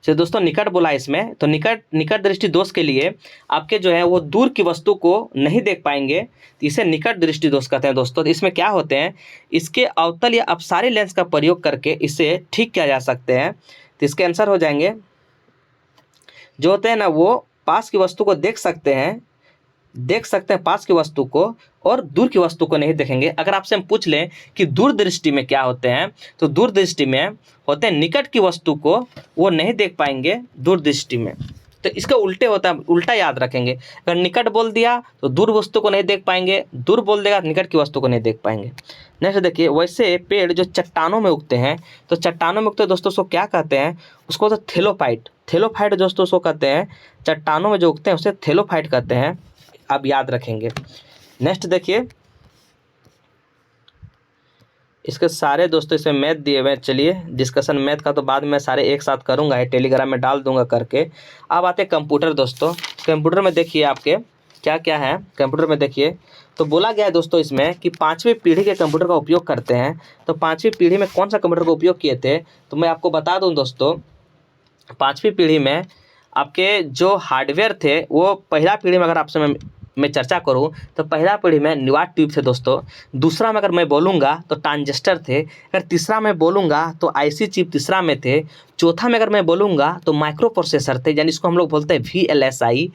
तो दोस्तों निकट बोला इसमें, तो निकट दृष्टि दोष के लिए आपके जो है वो दूर की वस्तु को नहीं देख पाएंगे, तो इसे निकट दृष्टि दोष कहते हैं दोस्तों। तो इसमें क्या होते हैं, इसके अवतल या अपसारी लेंस का प्रयोग करके इसे ठीक किया जा सकते हैं। तो इसके आंसर हो जाएंगे जो होते हैं ना वो पास की वस्तु को देख सकते हैं पास की वस्तु को, और दूर की वस्तु को नहीं देखेंगे। अगर आपसे हम पूछ लें कि दूर दृष्टि में क्या होते हैं, तो दूर दृष्टि में होते हैं निकट की वस्तु को वो नहीं देख पाएंगे दूर दृष्टि में। तो इसका उल्टे होता है, उल्टा याद रखेंगे। अगर निकट बोल दिया तो दूर वस्तु को नहीं देख पाएंगे, दूर बोल देगा निकट की वस्तु को नहीं देख पाएंगे। नेक्स्ट देखिए, वैसे पेड़ जो चट्टानों में उगते हैं, तो चट्टानों में उगते दोस्तों उसको क्या कहते हैं, उसको तो थेलोफाइट दोस्तों उसको कहते हैं। चट्टानों में जो उगते हैं उसे थेलोफाइट कहते हैं, आप याद रखेंगे। नेक्स्ट देखिए, इसके सारे दोस्तों इसमें मैथ दिए हुए हैं। चलिए डिस्कशन मैथ का तो बाद में सारे एक साथ करूंगा, टेलीग्राम में डाल दूंगा करके। अब आते हैं कंप्यूटर दोस्तों। कंप्यूटर में देखिए आपके क्या क्या है। कंप्यूटर में देखिए तो बोला गया है दोस्तों इसमें कि 5वीं पीढ़ी के कंप्यूटर का उपयोग करते हैं। तो 5वीं पीढ़ी में कौन सा कंप्यूटर का उपयोग किए थे, तो मैं आपको बता दूँ दोस्तों, 5वीं पीढ़ी में आपके जो हार्डवेयर थे वो पहला पीढ़ी में अगर आपसे मैं चर्चा करूं तो पहला पीढ़ी में निवाट ट्यूब थे दोस्तों। दूसरा में अगर मैं बोलूँगा तो ट्रांजिस्टर थे। अगर तीसरा में बोलूँगा तो आईसी चिप तीसरा में थे। चौथा में अगर मैं बोलूँगा तो माइक्रो प्रोसेसर थे, यानी इसको हम लोग बोलते हैं VLSI।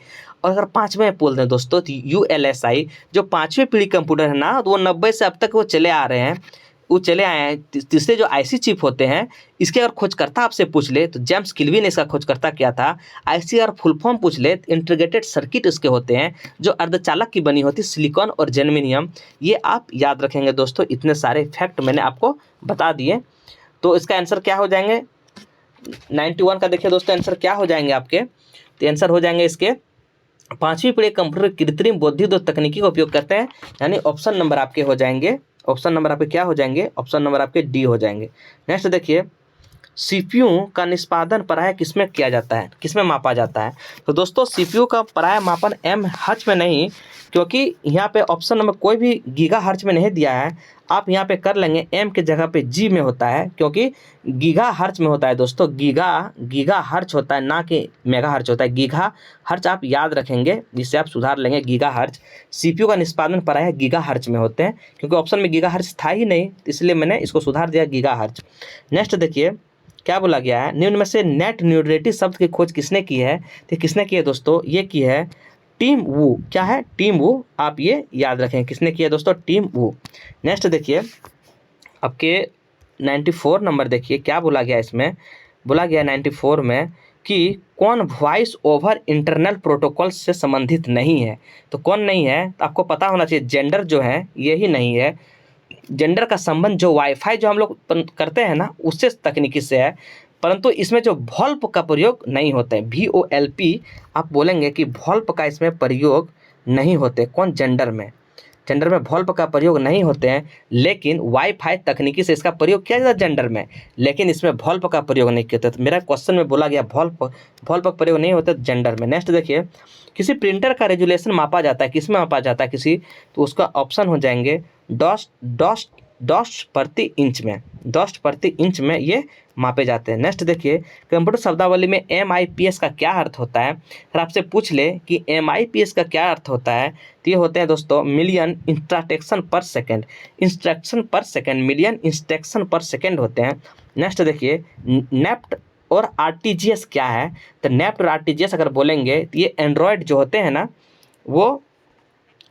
और अगर 5वें में बोलते हैं दोस्तों तो ULSI। जो 5वीं पीढ़ी कंप्यूटर है ना, तो वो 90 से अब तक वो चले आ रहे हैं, वो चले आए हैं। तीसरे जो आईसी चिप होते हैं, इसके अगर खोजकर्ता आपसे पूछ ले तो जेम्स किल्वी ने इसका खोजकर्ता किया था। आईसी अगर फुल फॉर्म पूछ ले तो इंटीग्रेटेड सर्किट इसके होते हैं, जो अर्धचालक की बनी होती सिलिकॉन और जर्मेनियम। ये आप याद रखेंगे दोस्तों। इतने सारे फैक्ट मैंने आपको बता दिए। तो इसका आंसर क्या हो जाएंगे, 91 का देखिए दोस्तों आंसर क्या हो जाएंगे आपके, तो आंसर हो जाएंगे इसके 5वीं पीढ़ी कंप्यूटर कृत्रिम बुद्धि दो तकनीकी का उपयोग करते हैं, यानी ऑप्शन नंबर आपके हो जाएंगे, ऑप्शन नंबर आपके क्या हो जाएंगे, ऑप्शन नंबर आपके डी हो जाएंगे। नेक्स्ट देखिए, सीपीयू का निष्पादन प्रायः किसमें किया जाता है, किसमें मापा जाता है। तो दोस्तों सीपीयू का प्रायः मापन एम हर्ट्ज में नहीं, क्योंकि यहाँ पे ऑप्शन नंबर कोई भी गीगा हर्ट्ज में नहीं दिया है। आप यहाँ पे कर लेंगे एम के जगह पे जी में होता है, क्योंकि गीगा हर्ट्ज में होता है दोस्तों। गीगा हर्ट्ज होता है, ना कि मेगा हर्ट्ज होता है। गीगा हर्ट्ज आप याद रखेंगे, जिससे आप सुधार लेंगे गीगा हर्ट्ज। सीपीयू का निष्पादन प्रायः गीगा हर्ट्ज में होते हैं, क्योंकि ऑप्शन में गीगा हर्ट्ज था ही नहीं, इसलिए मैंने इसको सुधार दिया गीगा हर्ट्ज। नेक्स्ट देखिए क्या बोला गया है, निम्न में से नेट न्यूट्रलिटी शब्द की खोज किसने की है। तो किसने की है दोस्तों, ये की है टिम वू। क्या है, टिम वू, आप ये याद रखें किसने किया दोस्तों, टिम वू। नेक्स्ट देखिए आपके 94 नंबर देखिए क्या बोला गया, इसमें बोला गया 94 में कि कौन वॉइस ओवर इंटरनल प्रोटोकॉल से संबंधित नहीं है। तो कौन नहीं है, तो आपको पता होना चाहिए जेंडर जो है यही नहीं है। जेंडर का संबंध जो वाईफाई जो हम लोग करते हैं ना उससे तकनीकी से है, परंतु इसमें जो वॉल्व का प्रयोग नहीं होता है, VOLP आप बोलेंगे कि वॉल्व का इसमें प्रयोग नहीं होते। कौन, जेंडर में वॉल्व का प्रयोग नहीं होते हैं, लेकिन वाईफाई तकनीकी से इसका प्रयोग किया जाता है जेंडर में, लेकिन इसमें वॉल्व का प्रयोग नहीं किया। तो मेरा क्वेश्चन में बोला गया वॉल्व का प्रयोग नहीं होता जेंडर में। नेक्स्ट देखिए, किसी प्रिंटर का रेजुलेशन मापा जाता है, किस में मापा जाता है किसी, तो उसका ऑप्शन हो जाएंगे डॉट्स प्रति इंच में, डॉट्स प्रति इंच में ये मापे जाते हैं। नेक्स्ट देखिए, कंप्यूटर शब्दावली में MIPS का क्या अर्थ होता है। अगर आपसे पूछ ले कि MIPS का क्या अर्थ होता है, तो ये होते हैं दोस्तों मिलियन इंस्ट्रक्शन पर सेकेंड, मिलियन इंस्ट्रक्शन पर सेकेंड होते हैं। नेक्स्ट देखिए, नेफ्ट और RTGS क्या है। तो नेफ्ट और RTGS अगर बोलेंगे तो ये एंड्रॉयड जो होते हैं ना, वो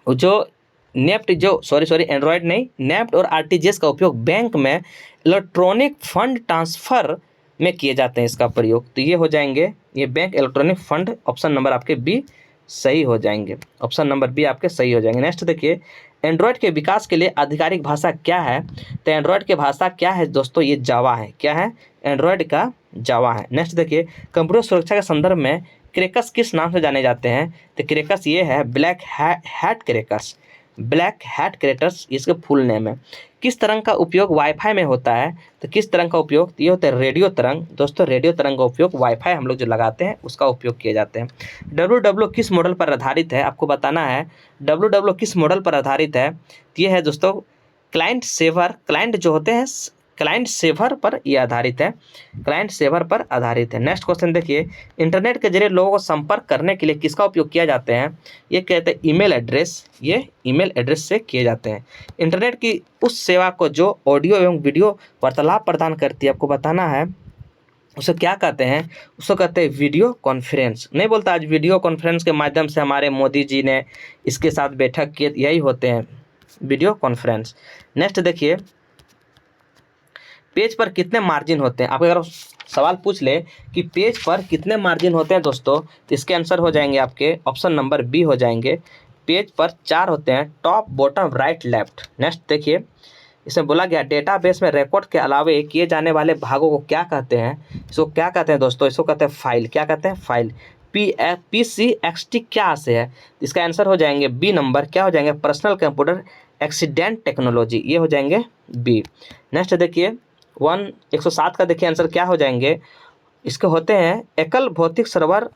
जो एंड्रॉयड नहीं, नेफ्ट और RTGS का उपयोग बैंक में इलेक्ट्रॉनिक फंड ट्रांसफ़र में किए जाते हैं इसका प्रयोग। तो ये हो जाएंगे, ये bank electronic fund, option number आपके बी सही हो जाएंगे, ऑप्शन नंबर बी आपके सही हो जाएंगे। नेक्स्ट देखिए, एंड्रॉयड के विकास के लिए आधिकारिक भाषा क्या है। तो एंड्रॉयड की भाषा क्या है दोस्तों, ये जावा है। क्या है, एंड्रॉयड का जावा है। नेक्स्ट देखिए, कंप्यूटर सुरक्षा के संदर्भ में क्रैकर्स किस नाम से जाने जाते हैं। तो क्रैकर्स ये है black hat crackers, black hat creators इसके फुल नेम है। किस तरंग का उपयोग वाईफाई में होता है, तो किस तरंग का उपयोग, ये होता है रेडियो तरंग। दोस्तों रेडियो तरंग का उपयोग वाईफाई हम लोग जो लगाते हैं उसका उपयोग किए जाते हैं। डब्ल्यू किस मॉडल पर आधारित है, आपको बताना है डब्ल्यू किस मॉडल पर आधारित है। ये है दोस्तों क्लाइंट सेवर, क्लाइंट जो होते हैं क्लाइंट सेवर पर ये आधारित है, क्लाइंट सेवर पर आधारित है। नेक्स्ट क्वेश्चन देखिए, इंटरनेट के जरिए लोगों को संपर्क करने के लिए किसका उपयोग किया जाते हैं, ये कहते हैं ईमेल एड्रेस, ये ईमेल एड्रेस से किए जाते हैं। इंटरनेट की उस सेवा को जो ऑडियो एवं वीडियो वार्तालाप प्रदान करती है, आपको बताना है उसे क्या कहते हैं, उसको कहते हैं वीडियो कॉन्फ्रेंस। नहीं बोलता आज वीडियो कॉन्फ्रेंस के माध्यम से हमारे मोदी जी ने इसके साथ बैठक की, यही होते हैं वीडियो कॉन्फ्रेंस। नेक्स्ट देखिए, पेज पर कितने मार्जिन होते हैं, आप अगर सवाल पूछ ले कि पेज पर कितने मार्जिन होते हैं दोस्तों, तो इसके आंसर हो जाएंगे आपके ऑप्शन नंबर बी हो जाएंगे। पेज पर 4 होते हैं, top bottom right left. Next देखिए, इसमें बोला गया डेटाबेस में रिकॉर्ड के अलावे किए जाने वाले भागों को क्या कहते हैं, इसको क्या कहते हैं दोस्तों, इसको कहते हैं फाइल। क्या कहते हैं, फाइल। PCXT क्या से है, इसका आंसर हो जाएंगे बी नंबर, क्या हो जाएंगे, पर्सनल कंप्यूटर एक्सीडेंट टेक्नोलॉजी, ये हो जाएंगे बी। नेक्स्ट देखिए 107 का देखिए आंसर क्या हो जाएंगे, इसके होते हैं एकल भौतिक सर्वर,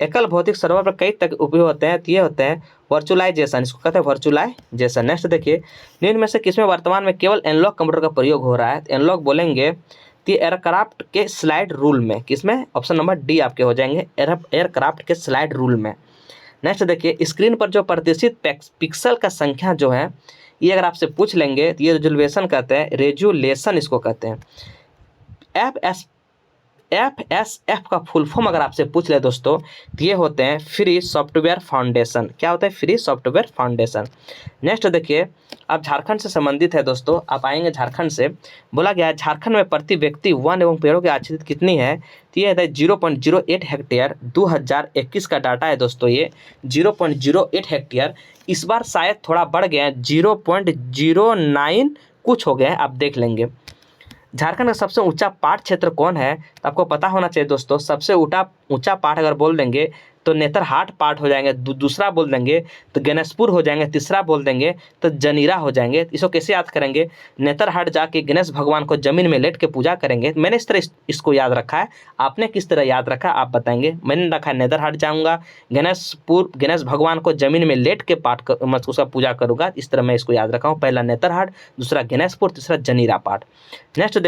एकल भौतिक सर्वर पर कई तक उपयोग होते हैं, तो ये होते हैं वर्चुअलाइजेशन, इसको कहते हैं वर्चुअलाइजेशन। नेक्स्ट देखिए, निम्न में से किसमें वर्तमान में केवल एनालॉग कंप्यूटर का प्रयोग हो रहा है, एनालॉग बोलेंगे तो एयरक्राफ्ट के स्लाइड रूल में, किसमें, ऑप्शन नंबर डी आपके हो जाएंगे एयरक्राफ्ट के स्लाइड रूल में। नेक्स्ट देखिए, स्क्रीन पर जो प्रदर्शित पिक्सल का संख्या जो है, ये अगर आपसे पूछ लेंगे तो ये रेजोल्यूशन कहते हैं, रेजोल्यूशन इसको कहते हैं। FSF का फुल फॉर्म अगर आपसे पूछ ले दोस्तों, तो ये होते हैं फ्री सॉफ्टवेयर फाउंडेशन। क्या होता है, फ्री सॉफ्टवेयर फाउंडेशन। नेक्स्ट देखिए, आप झारखंड से संबंधित है दोस्तों, आप आएंगे झारखंड से, बोला गया है झारखंड में प्रति व्यक्ति वन एवं पेड़ों की आच्छादित कितनी है, तो ये है 0.08 हेक्टेयर। 2021 का डाटा है दोस्तों, ये 0.08 हेक्टेयर। इस बार शायद थोड़ा बढ़ गया है, 0.09 कुछ हो गया है, आप देख लेंगे। झारखंड का सबसे ऊंचा पहाड़ क्षेत्र कौन है, तो आपको पता होना चाहिए दोस्तों, सबसे ऊंचा पहाड़ अगर बोल देंगे तो नेतरहाट पहाड़ हो जाएंगे, दूसरा बोल देंगे तो गणेशपुर हो जाएंगे, तीसरा बोल देंगे तो जनीरा हो जाएंगे। इसको कैसे याद करेंगे, नेतरहाट जाके गणेश भगवान को जमीन में लेट के पूजा करेंगे। मैंने इस तरह इसको याद रखा है, आपने किस तरह याद रखा आप बताएंगे। मैंने रखा है नेतरहाट जाऊँगा, गणेश भगवान को जमीन में लेट के उसका पूजा करूँगा, इस तरह मैं इसको याद रखा हूँ। पहला नेतरहाट, दूसरा गणेशपुर, तीसरा जनीरा पाठ। नेक्स्ट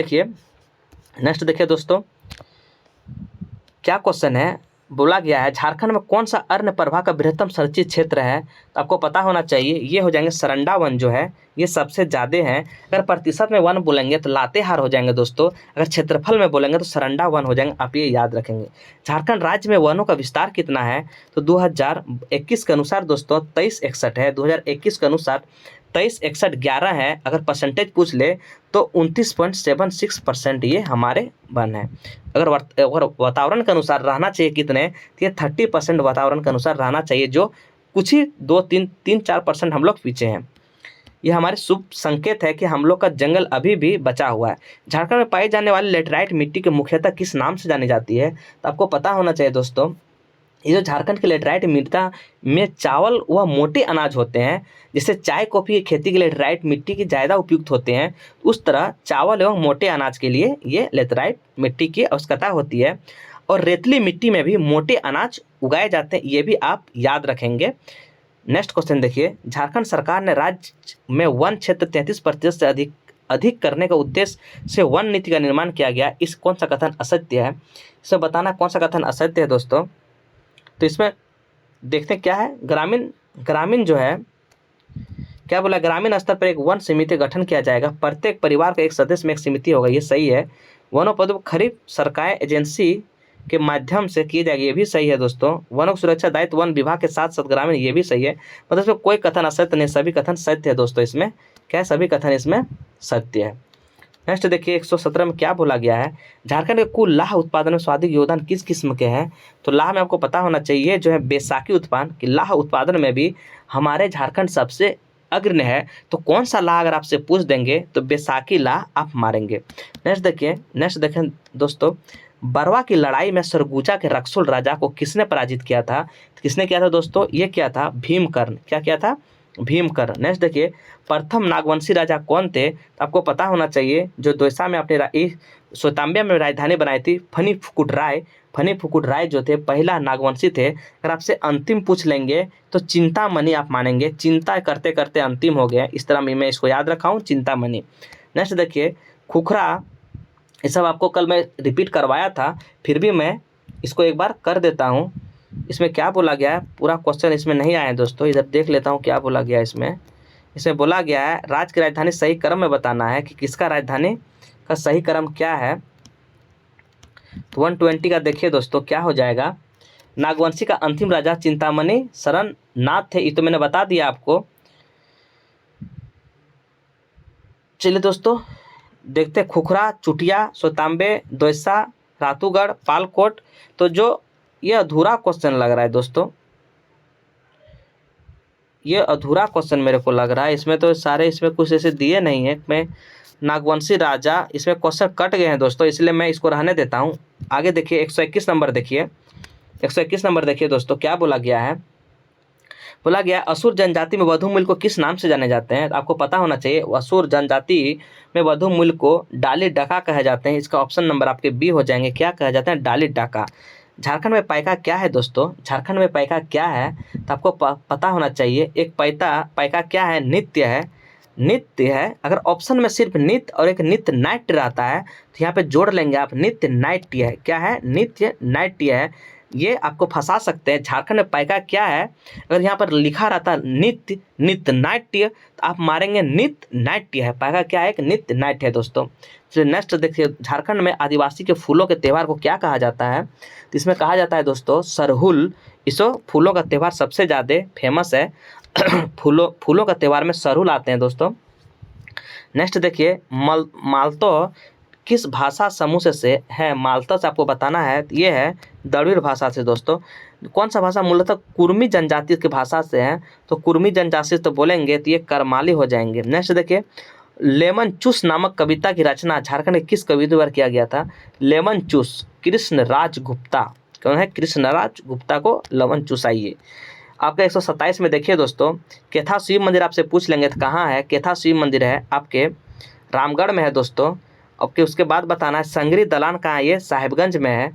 देखिए दोस्तों, क्या क्वेश्चन है, बोला गया है झारखंड में कौन सा अरण्य प्रभा का बृहत्तम संरक्षित क्षेत्र है, तो आपको पता होना चाहिए ये हो जाएंगे सरंडा वन जो है, ये सबसे ज़्यादा हैं। अगर प्रतिशत में वन बोलेंगे तो लातेहार हो जाएंगे दोस्तों, अगर क्षेत्रफल में बोलेंगे तो सरंडा वन हो जाएंगे, आप ये याद रखेंगे। झारखंड राज्य में वनों का विस्तार कितना है, तो 2021 के अनुसार दोस्तों 2361 है। 2021 के अनुसार 2361 11 है, अगर परसेंटेज पूछ ले तो 29.76% ये हमारे वन है। अगर वातावरण के अनुसार रहना चाहिए कितने, तो ये 30% वातावरण के अनुसार रहना चाहिए, जो कुछ ही 2-3-4% हम लोग पीछे हैं। ये हमारे शुभ संकेत है कि हम लोग का जंगल अभी भी बचा हुआ है। झारखंड में पाई जाने वाली लेटराइट मिट्टी के मुख्यतः किस नाम से जानी जाती है, तो आपको पता होना चाहिए दोस्तों, ये जो झारखंड के लेटराइट मिट्टी में चावल व मोटे अनाज होते हैं, जैसे चाय कॉफ़ी की खेती के लिए लेटराइट मिट्टी की ज़्यादा उपयुक्त होते हैं, उस तरह चावल एवं मोटे अनाज के लिए ये लेटराइट मिट्टी की आवश्यकता होती है। और रेतली मिट्टी में भी मोटे अनाज उगाए जाते हैं, ये भी आप याद रखेंगे। नेक्स्ट क्वेश्चन देखिए, झारखंड सरकार ने राज्य में वन क्षेत्र 33% से अधिक करने का उद्देश्य से वन नीति का निर्माण किया गया, इस कौन सा कथन असत्य है, इसे बताना कौन सा कथन असत्य है दोस्तों। तो इसमें देखते हैं क्या है, ग्रामीण जो है क्या बोला, ग्रामीण स्तर पर एक वन समिति गठन किया जाएगा, प्रत्येक परिवार का एक सदस्य में एक समिति होगा, ये सही है। वनोपज खरीफ सरकारी एजेंसी के माध्यम से किए जाएगी, ये भी सही है दोस्तों। वनों की सुरक्षा दायित्व वन विभाग के साथ साथ ग्रामीण, ये भी सही है। मतलब इसमें कोई कथन असत्य नहीं, सभी कथन सत्य है दोस्तों। इसमें क्या है, सभी कथन इसमें सत्य है। नेक्स्ट देखिए 117 में क्या बोला गया है, झारखंड के कुल लाह उत्पादन में स्वादिक योगदान किस किस्म के हैं, तो लाह में आपको पता होना चाहिए जो है बैसाखी उत्पादन कि लाह उत्पादन में भी हमारे झारखंड सबसे अग्रणी है। तो कौन सा लाह अगर आपसे पूछ देंगे तो बैसाखी लाह आप मारेंगे। नेक्स्ट देखें दोस्तों, बरवा की लड़ाई में सरगुजा के रक्सुल राजा को किसने पराजित किया था, तो किसने किया था दोस्तों, ये किया था भीमकर्ण। क्या किया था, भीमकर। नेक्स्ट देखिए, प्रथम नागवंशी राजा कौन थे? तो आपको पता होना चाहिए, जो दोसा में अपने श्वेतांबर में राजधानी बनाई थी, फनी फुकुट राय। फनी फुकुट राय जो थे पहला नागवंशी थे। अगर आपसे अंतिम पूछ लेंगे तो चिंतामणि आप मानेंगे, चिंता करते करते अंतिम हो गया, इस तरह मैं इसको याद रखा हूँ, चिंतामणि। नेक्स्ट देखिए, खुखरा, ये सब आपको कल मैं रिपीट करवाया था, फिर भी मैं इसको एक बार कर देता हूँ। इसमें क्या बोला गया है, पूरा क्वेश्चन इसमें नहीं आया है दोस्तों, इधर देख लेता हूँ क्या बोला गया है इसमें। इसमें बोला गया है राज्य की राजधानी सही क्रम में बताना है कि किसका राजधानी का सही क्रम क्या है। तो 120 का देखिए दोस्तों क्या हो जाएगा। नागवंशी का अंतिम राजा चिंतामणि शरण नाथ थे, ये तो मैंने बता दिया आपको। चलिए दोस्तों देखते, खुखरा, चुटिया, सोतांबे, दोसा, रातूगढ़, पालकोट। तो जो ये अधूरा क्वेश्चन लग रहा है दोस्तों, ये अधूरा क्वेश्चन मेरे को लग रहा है। इसमें तो सारे, इसमें कुछ ऐसे दिए नहीं है। मैं नागवंशी राजा, इसमें क्वेश्चन कट गए हैं दोस्तों, इसलिए मैं इसको रहने देता हूँ। आगे देखिए 121 नंबर देखिए, 121 नंबर देखिए दोस्तों क्या बोला गया है। बोला गया असुर जनजाति में वधुमूल को किस नाम से जाने जाते हैं? आपको पता होना चाहिए, असुर जनजाति में वधुमूल को डाली डाका कहे जाते हैं। इसका ऑप्शन नंबर आपके बी हो जाएंगे, क्या कहे जाते हैं? डाली डाका। झारखंड में पाइका क्या है दोस्तों? झारखंड में पाइका क्या है तो आपको पता होना चाहिए। एक पाइका क्या है? नृत्य है, नृत्य है। अगर ऑप्शन में सिर्फ नृत्य और एक नृत्य नाट्य रहता है तो यहाँ पे जोड़ लेंगे आप, नृत्य नाट्य है। क्या है? नृत्य नाट्य है। ये आपको फंसा सकते हैं। झारखंड में पाइका क्या है, अगर यहाँ पर लिखा रहता नृत्य, नृत्य नाट्य, तो आप मारेंगे नृत्य नाट्य है। पाइका क्या है? एक नृत्य नाट्य है दोस्तों। चलिए नेक्स्ट देखिए, झारखंड में आदिवासी के फूलों के त्यौहार को क्या कहा जाता है? तो इसमें कहा जाता है दोस्तों सरहुल। इसो फूलों का त्यौहार सबसे ज़्यादा फेमस है। फूलों का त्यौहार में सरहुल आते हैं दोस्तों। नेक्स्ट देखिए, मालतो किस भाषा समूह से है? मालता से आपको बताना है, ये है द्रविड़ भाषा से दोस्तों। कौन सा भाषा? मूलतः कुर्मी जनजाति की भाषा से है। तो कुर्मी जनजाति तो बोलेंगे तो ये करमाली हो जाएंगे। नेक्स्ट देखिए, लेमन चूस नामक कविता की रचना झारखंड के किस कवि द्वारा किया गया था? लेमन चूस कृष्णराज गुप्ता। कौन है? कृष्णराज गुप्ता को लेमन चूस। आइए आपका 127 में देखिए दोस्तों, केथा शिव मंदिर आपसे पूछ लेंगे तो कहाँ है? केथा शिव मंदिर है आपके रामगढ़ में है दोस्तों। आपके उसके बाद बताना है संगरी दलान कहाँ है? ये साहिबगंज में है।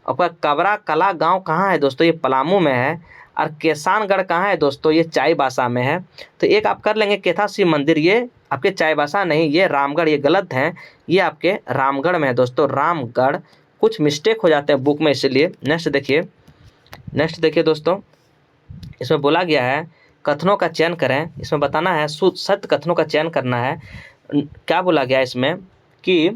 आपका कबरा कला गांव कहाँ है दोस्तों? ये पलामू में है। और केसानगढ़ कहाँ है दोस्तों? ये चाईबासा में है। तो एक आप कर लेंगे केथा शिव मंदिर, ये आपके चाईबासा नहीं, ये रामगढ़, ये गलत है, ये आपके रामगढ़ में है दोस्तों, रामगढ़। कुछ मिस्टेक हो जाते हैं बुक में, इसलिए। नेक्स्ट देखिए दोस्तों, इसमें बोला गया है कथनों का चयन करें। इसमें बताना है सत्य कथनों का चयन करना है। क्या बोला गया इसमें कि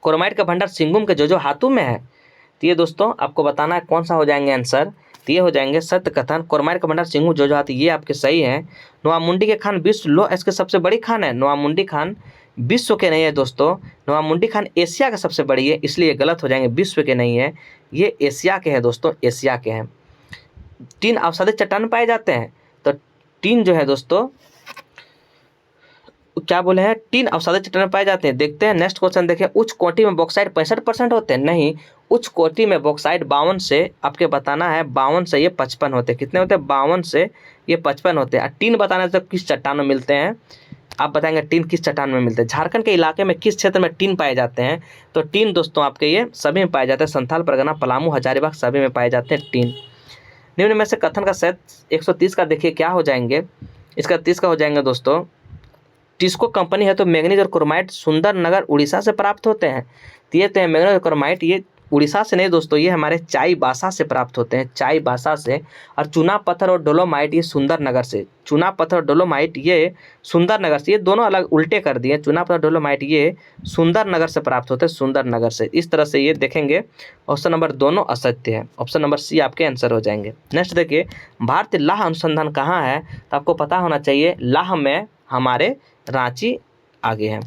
क्रोमाइट का भंडार सिंगुम के जो हाथों में है। तो ये दोस्तों आपको बताना है कौन सा हो जाएंगे आंसर। तो ये हो जाएंगे सत्य कथन। क्रोमाइट का भंडार सिंगुम जो हाथी, ये आपके सही है। नोआमुंडी के खान विश्व लो इसके सबसे बड़ी खान है। नोआमुंडी खान विश्व के नहीं है दोस्तों, नोआमुंडी खान एशिया का सबसे बड़ी है, इसलिए गलत हो जाएंगे, विश्व के नहीं है, ये एशिया के हैं दोस्तों, एशिया के हैं। 3 अवसादित चट्टान पाए जाते हैं। तो 3 जो है दोस्तों, क्या बोले हैं? 3 अवसादित चट्टान पाए जाते हैं। देखते हैं नेक्स्ट क्वेश्चन देखें। उच्च कोटि में बॉक्साइट 65% होते हैं? नहीं, उच्च कोटि में बॉक्साइट 52 से, आपके बताना है 52 से ये 55 होते हैं। कितने होते हैं? 52 से ये 55 होते हैं। 3 बताना है तो किस चट्टान में मिलते हैं, आप बताएंगे 3 किस चट्टान में मिलते हैं। झारखंड के इलाके में किस क्षेत्र में 3 पाए जाते हैं? तो 3 दोस्तों आपके ये सभी में पाए जाते हैं। संथाल परगना, पलामू, हजारीबाग सभी में पाए जाते हैं 3। निम्न में से कथन का सेट 130 का देखिए क्या हो जाएंगे। इसका 30 का हो जाएंगे दोस्तों, टिस्को कंपनी है तो मैंगनीज और क्रोमाइट सुंदरनगर उड़ीसा से प्राप्त होते हैं। तो ये तो है मैंगनीज और क्रोमाइट, ये उड़ीसा से नहीं दोस्तों, ये हमारे चाईबासा से प्राप्त होते हैं, चाईबासा से। और चूना पत्थर और डोलोमाइट ये सुंदरनगर से। चूना पत्थर और डोलोमाइट ये सुंदरनगर से, ये दोनों अलग उल्टे कर दिए। चूना पत्थर डोलोमाइट ये सुंदरनगर से प्राप्त होते हैं, सुंदरनगर से। इस तरह से ये देखेंगे। ऑप्शन नंबर दोनों असत्य है, ऑप्शन नंबर सी आपके आंसर हो जाएंगे। नेक्स्ट देखिए, भारतीय लाह अनुसंधान कहाँ है? तो आपको पता होना चाहिए, लाह में हमारे रांची आगे हैं।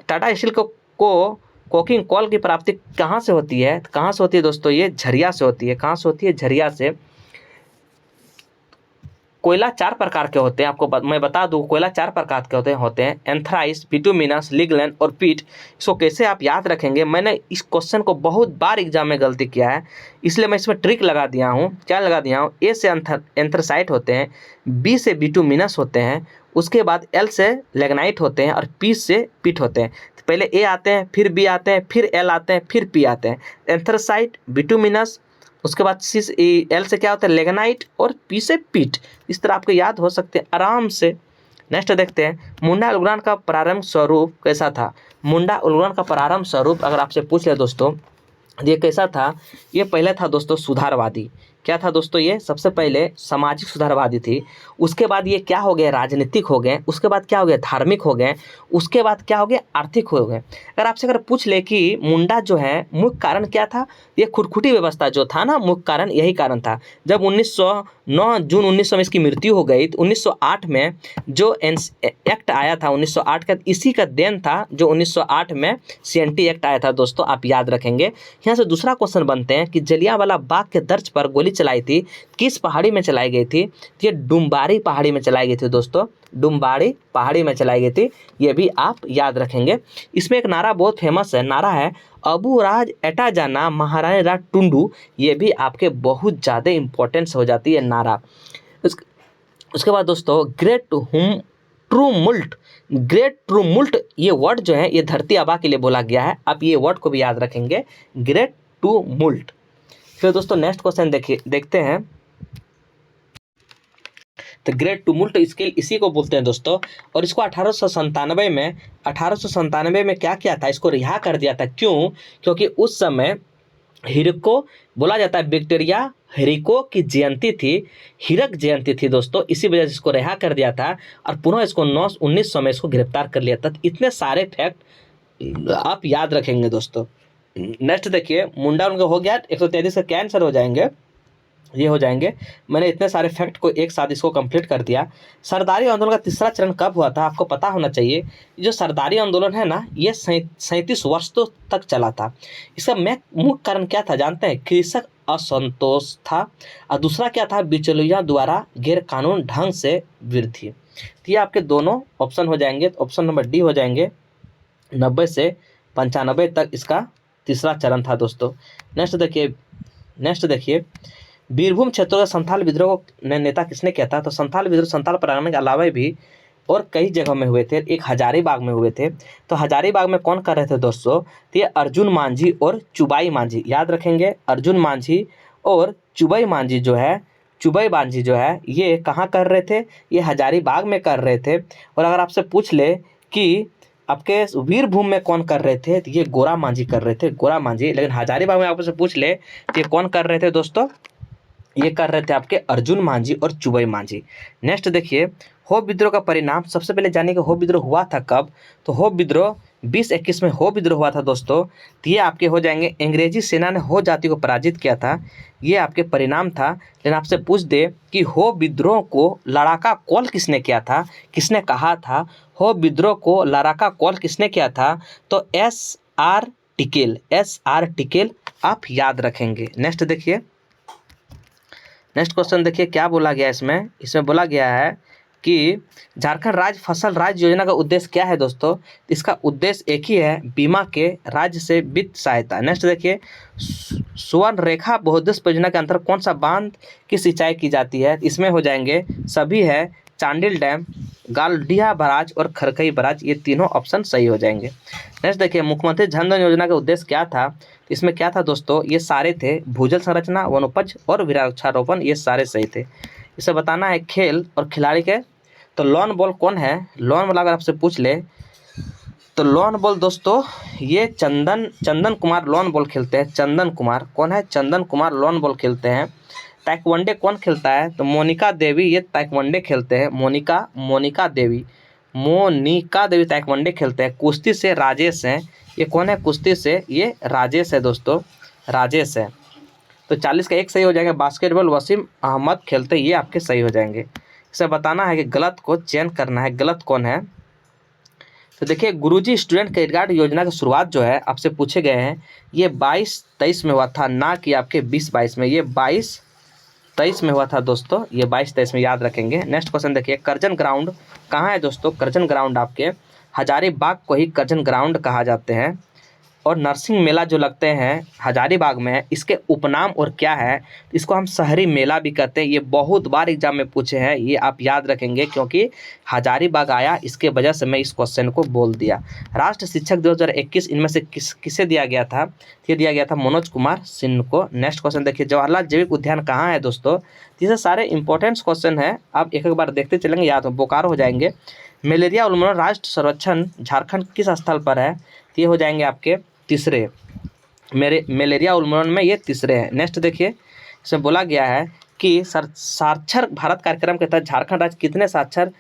टाटा स्टील को कोकिंग कोल की प्राप्ति कहाँ से होती है? कहाँ से होती है दोस्तों? ये झरिया से होती है। कहाँ से होती है? झरिया से। कोयला 4 प्रकार के होते हैं, आपको मैं बता दूं कोयला 4 प्रकार के होते हैं एंथ्राइस, बिटुमिनस, लिग्नन और पीट। इसको कैसे आप याद रखेंगे, मैंने इस क्वेश्चन को बहुत बार एग्जाम में गलती किया है, इसलिए मैं इसमें ट्रिक लगा दिया हूँ। क्या लगा दिया हूँ, ए से एंथ्रासाइट होते हैं, बी से बिटुमिनस होते हैं, उसके बाद एल से लिग्नाइट होते हैं और पी से पीट होते हैं। तो पहले ए आते हैं, फिर बी आते हैं, फिर एल आते हैं, फिर पी आते हैं। एंथ्रासाइट, बिटुमिनस, उसके बाद सी एल से क्या होता है लिग्नाइट और पी से पीट। इस तरह आपको याद हो सकते हैं आराम से। नेक्स्ट देखते हैं मुंडा उलग्रान का प्रारंभ स्वरूप कैसा था। मुंडा उलग्रान का प्रारंभ स्वरूप अगर आपसे पूछ ले दोस्तों, ये कैसा था, ये पहले था दोस्तों सुधारवादी। क्या था दोस्तों, ये सबसे पहले सामाजिक सुधारवादी थी। उसके बाद ये क्या हो गए, राजनीतिक हो गए। उसके बाद क्या हो गए, धार्मिक हो गए। उसके बाद क्या हो गया, आर्थिक हो गए। अगर आपसे पूछ ले कि मुंडा जो है मुख्य कारण क्या था, ये खुरखुटी व्यवस्था जो था ना, मुख्य कारण यही कारण था। जब 1909 जून 1900 में इसकी मृत्यु हो गई, तो 1908 में जो एक्ट आया था 1908 का, इसी का देन था जो 1908 में CNT एक्ट आया था दोस्तों, आप याद रखेंगे। यहाँ से दूसरा क्वेश्चन बनते हैं कि जलियांवाला बाग के तर्ज पर गोली चलाई थी, किस पहाड़ी में चलाई गई थी। ये डुम्बारी पहाड़ी में चलाई गई थी दोस्तों, डुम्बारी पहाड़ी में चलाई गई थी, ये भी आप याद रखेंगे। इसमें एक नारा बहुत फेमस है, नारा है अबू राज एटा जाना महारानी राज टुंडू। ये भी आपके बहुत ज़्यादा इंपॉर्टेंस हो जाती है नारा। उसके बाद दोस्तों ग्रेट ट्रूमुल्ट, ग्रेट ट्रूमुल्ट ये वर्ड जो है ये धरती आबा के लिए बोला गया है, आप ये वर्ड को भी याद रखेंगे, ग्रेट ट्रूमुल्ट। फिर दोस्तों नेक्स्ट क्वेश्चन देखते हैं। तो ग्रेट टुमुल्ट इसी को बोलते हैं दोस्तों। और इसको 1897 में क्या किया था, इसको रिहा कर दिया था। क्यों, क्योंकि उस समय हिरको बोला जाता है, विक्टोरिया हिरको की जयंती थी, हिरक जयंती थी दोस्तों, इसी वजह से इसको रिहा कर दिया था और पुनः इसको 1900 में इसको गिरफ्तार कर लिया था। तो इतने सारे फैक्ट आप याद रखेंगे दोस्तों। नेक्स्ट देखिए, मुंडा उनका हो गया, 133 का क्या आंसर हो जाएंगे, ये हो जाएंगे। मैंने इतने सारे फैक्ट को एक साथ इसको कंप्लीट कर दिया। सरदारी आंदोलन का तीसरा चरण कब हुआ था, आपको पता होना चाहिए। जो सरदारी आंदोलन है ना, ये 37 वर्ष तक चला था। इसका मुख्य कारण क्या था जानते हैं, कृषक असंतोष था, और दूसरा क्या था, बिचौलियों द्वारा गैर कानून ढंग से वृद्धि। तो ये आपके दोनों ऑप्शन हो जाएंगे, तो ऑप्शन नंबर डी हो जाएंगे। 90 से 95 तक इसका तीसरा चरण था दोस्तों। नेक्स्ट देखिए बीरभूम क्षेत्रों का संथाल विद्रोह ने नेता किसने किया था। तो संथाल विद्रोह संथाल प्रांगण के अलावा भी और कई जगह में हुए थे, एक हजारीबाग में हुए थे। तो हजारीबाग में कौन कर रहे थे दोस्तों, तो ये अर्जुन मांझी और चुबाई मांझी, याद रखेंगे। अर्जुन मांझी और चुबाई मांझी जो है ये कहाँ कर रहे थे, ये हजारीबाग में कर रहे थे। और अगर आपसे पूछ ले कि आपके वीरभूम में कौन कर रहे थे, तो ये गोरा मांझी कर रहे थे, गोरा मांझी। लेकिन हजारीबाग में आपसे पूछ ले तो ये कौन कर रहे थे दोस्तों, ये कर रहे थे आपके अर्जुन मांझी और चुबई मांझी। नेक्स्ट देखिए, होप विद्रोह का परिणाम। सबसे पहले जानिए कि होप विद्रोह हुआ था कब। तो होप विद्रोह 2021 में होप विद्रोह हुआ था दोस्तों। तो ये आपके हो जाएंगे, अंग्रेजी सेना ने हो जाति को पराजित किया था, ये आपके परिणाम था। लेकिन आपसे पूछ दे कि होप विद्रोह को लड़ाका कॉल किसने किया था, किसने कहा था, होप विद्रोह को लड़ाका कॉल किसने किया था, तो SR टिकेल आप याद रखेंगे। नेक्स्ट देखिए, नेक्स्ट क्वेश्चन देखिए क्या बोला गया इसमें बोला गया है कि झारखंड राज्य फसल राज्य योजना का उद्देश्य क्या है दोस्तों। इसका उद्देश्य एक ही है, बीमा के राज्य से वित्त सहायता। नेक्स्ट देखिए, स्वर्ण रेखा बहुउद्देश्य परियोजना के अंतर्गत कौन सा बांध की सिंचाई की जाती है। इसमें हो जाएंगे सभी है, चांडिल डैम, गालडिया बराज और खरकई बराज, ये तीनों ऑप्शन सही हो जाएंगे। नेक्स्ट देखिए, मुख्यमंत्री जन धन योजना का उद्देश्य क्या था। इसमें क्या था दोस्तों, ये सारे थे, भूजल संरचना, वनोपज और वृक्षारोपण, ये सारे सही थे। इसे बताना है खेल और खिलाड़ी के। तो लॉन बॉल कौन है, लॉन बॉल अगर आपसे पूछ ले तो लॉन बॉल दोस्तों ये चंदन कुमार लॉन बॉल खेलते हैं। चंदन कुमार कौन है, चंदन कुमार लॉन बॉल खेलते हैं। ताइक्वांडो कौन खेलता है, तो मोनिका देवी ये ताइक्वांडो खेलते हैं। मोनिका देवी ताइक्वांडो खेलते हैं। कुश्ती से राजेश हैं, ये कौन है, कुश्ती से ये राजेश है दोस्तों, राजेश है। तो 40 का एक सही हो जाएगा। बास्केटबॉल वसीम अहमद खेलते, ये आपके सही हो जाएंगे। इसे बताना है कि गलत को चयन करना है, गलत कौन है। तो देखिए, गुरुजी स्टूडेंट क्रेडिट कार्ड योजना की शुरुआत जो है आपसे पूछे गए हैं, ये 22-23 में हुआ था, ना कि आपके 20-22 में। ये 22 23 में हुआ था दोस्तों, ये 22-23 में याद रखेंगे। नेक्स्ट क्वेश्चन देखिए, करजन ग्राउंड कहाँ है दोस्तों? करजन ग्राउंड आपके हजारीबाग को ही करजन ग्राउंड कहा जाते हैं। और नरसिंह मेला जो लगते हैं हजारीबाग में है, इसके उपनाम और क्या है? इसको हम शहरी मेला भी कहते हैं। ये बहुत बार एग्जाम में पूछे हैं, ये आप याद रखेंगे क्योंकि हजारीबाग आया, इसके वजह से मैं इस क्वेश्चन को बोल दिया। राष्ट्र शिक्षक 2021 इनमें से किसे दिया गया था? ये दिया गया था मनोज कुमार सिन्हा को। नेक्स्ट क्वेश्चन देखिए, जवाहरलाल जैविक उद्यान कहाँ है दोस्तों? ये सारे इंपॉर्टेंट क्वेश्चन है, आप एक एक बार देखते चलेंगे, याद बोकारो हो जाएंगे। मलेरिया उन्मूलन राष्ट्र संरक्षण झारखंड किस स्थल पर है? ये हो जाएंगे आपके तीसरे, मेरे मलेरिया उन्मूलन में ये तीसरे हैं। नेक्स्ट देखिए, इसमें बोला गया है कि साक्षर भारत कार्यक्रम के तहत झारखंड राज्य कितने साक्षर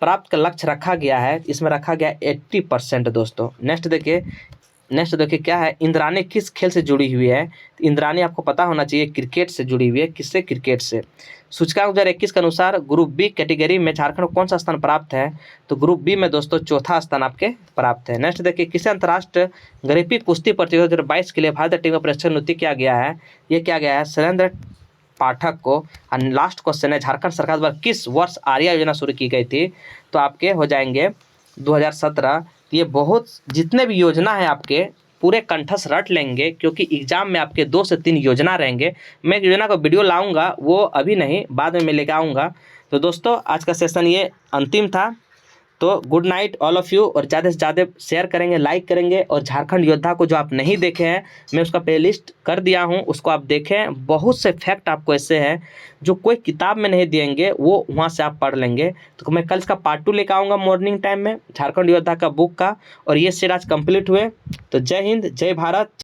प्राप्त का लक्ष्य रखा गया है? इसमें रखा गया 80% दोस्तों। नेक्स्ट देखिए क्या है, इंद्राणी किस खेल से जुड़ी हुई है? तो इंद्राणी आपको पता होना चाहिए क्रिकेट से जुड़ी हुई है। किससे? क्रिकेट से। सूचकांक 2021 के अनुसार ग्रुप बी कैटेगरी में झारखंड को कौन सा स्थान प्राप्त है? तो ग्रुप बी में दोस्तों चौथा स्थान आपके प्राप्त है। नेक्स्ट देखिए, किसे अंतर्राष्ट्रीय गरीबी कुश्ती प्रतियोगिता 2022 के लिए भारतीय टीम का प्रशिक्षण नियुक्त किया गया है? ये किया गया है शैलेंद्र पाठक को। और लास्ट क्वेश्चन है, झारखंड सरकार द्वारा किस वर्ष आर्या योजना शुरू की गई थी? तो आपके हो जाएंगे 2017। ये बहुत जितने भी योजना है आपके पूरे कंठस्थ रट लेंगे क्योंकि एग्जाम में आपके 2 से 3 योजना रहेंगे। मैं एक योजना का वीडियो लाऊंगा, वो अभी नहीं, बाद में मैं लेकर आऊँगा। तो दोस्तों आज का सेशन ये अंतिम था। तो good night all of you, और ज़्यादा से ज़्यादा शेयर करेंगे, लाइक करेंगे। और झारखंड योद्धा को जो आप नहीं देखे हैं, मैं उसका प्लेलिस्ट कर दिया हूं, उसको आप देखें। बहुत से फैक्ट आपको ऐसे हैं जो कोई किताब में नहीं देंगे, वो वहां से आप पढ़ लेंगे। तो मैं कल इसका पार्ट 2 लेकर आऊँगा मॉर्निंग टाइम में, झारखंड योद्धा का बुक का। और ये सीरीज कंप्लीट हुए। तो जय हिंद, जय भारत।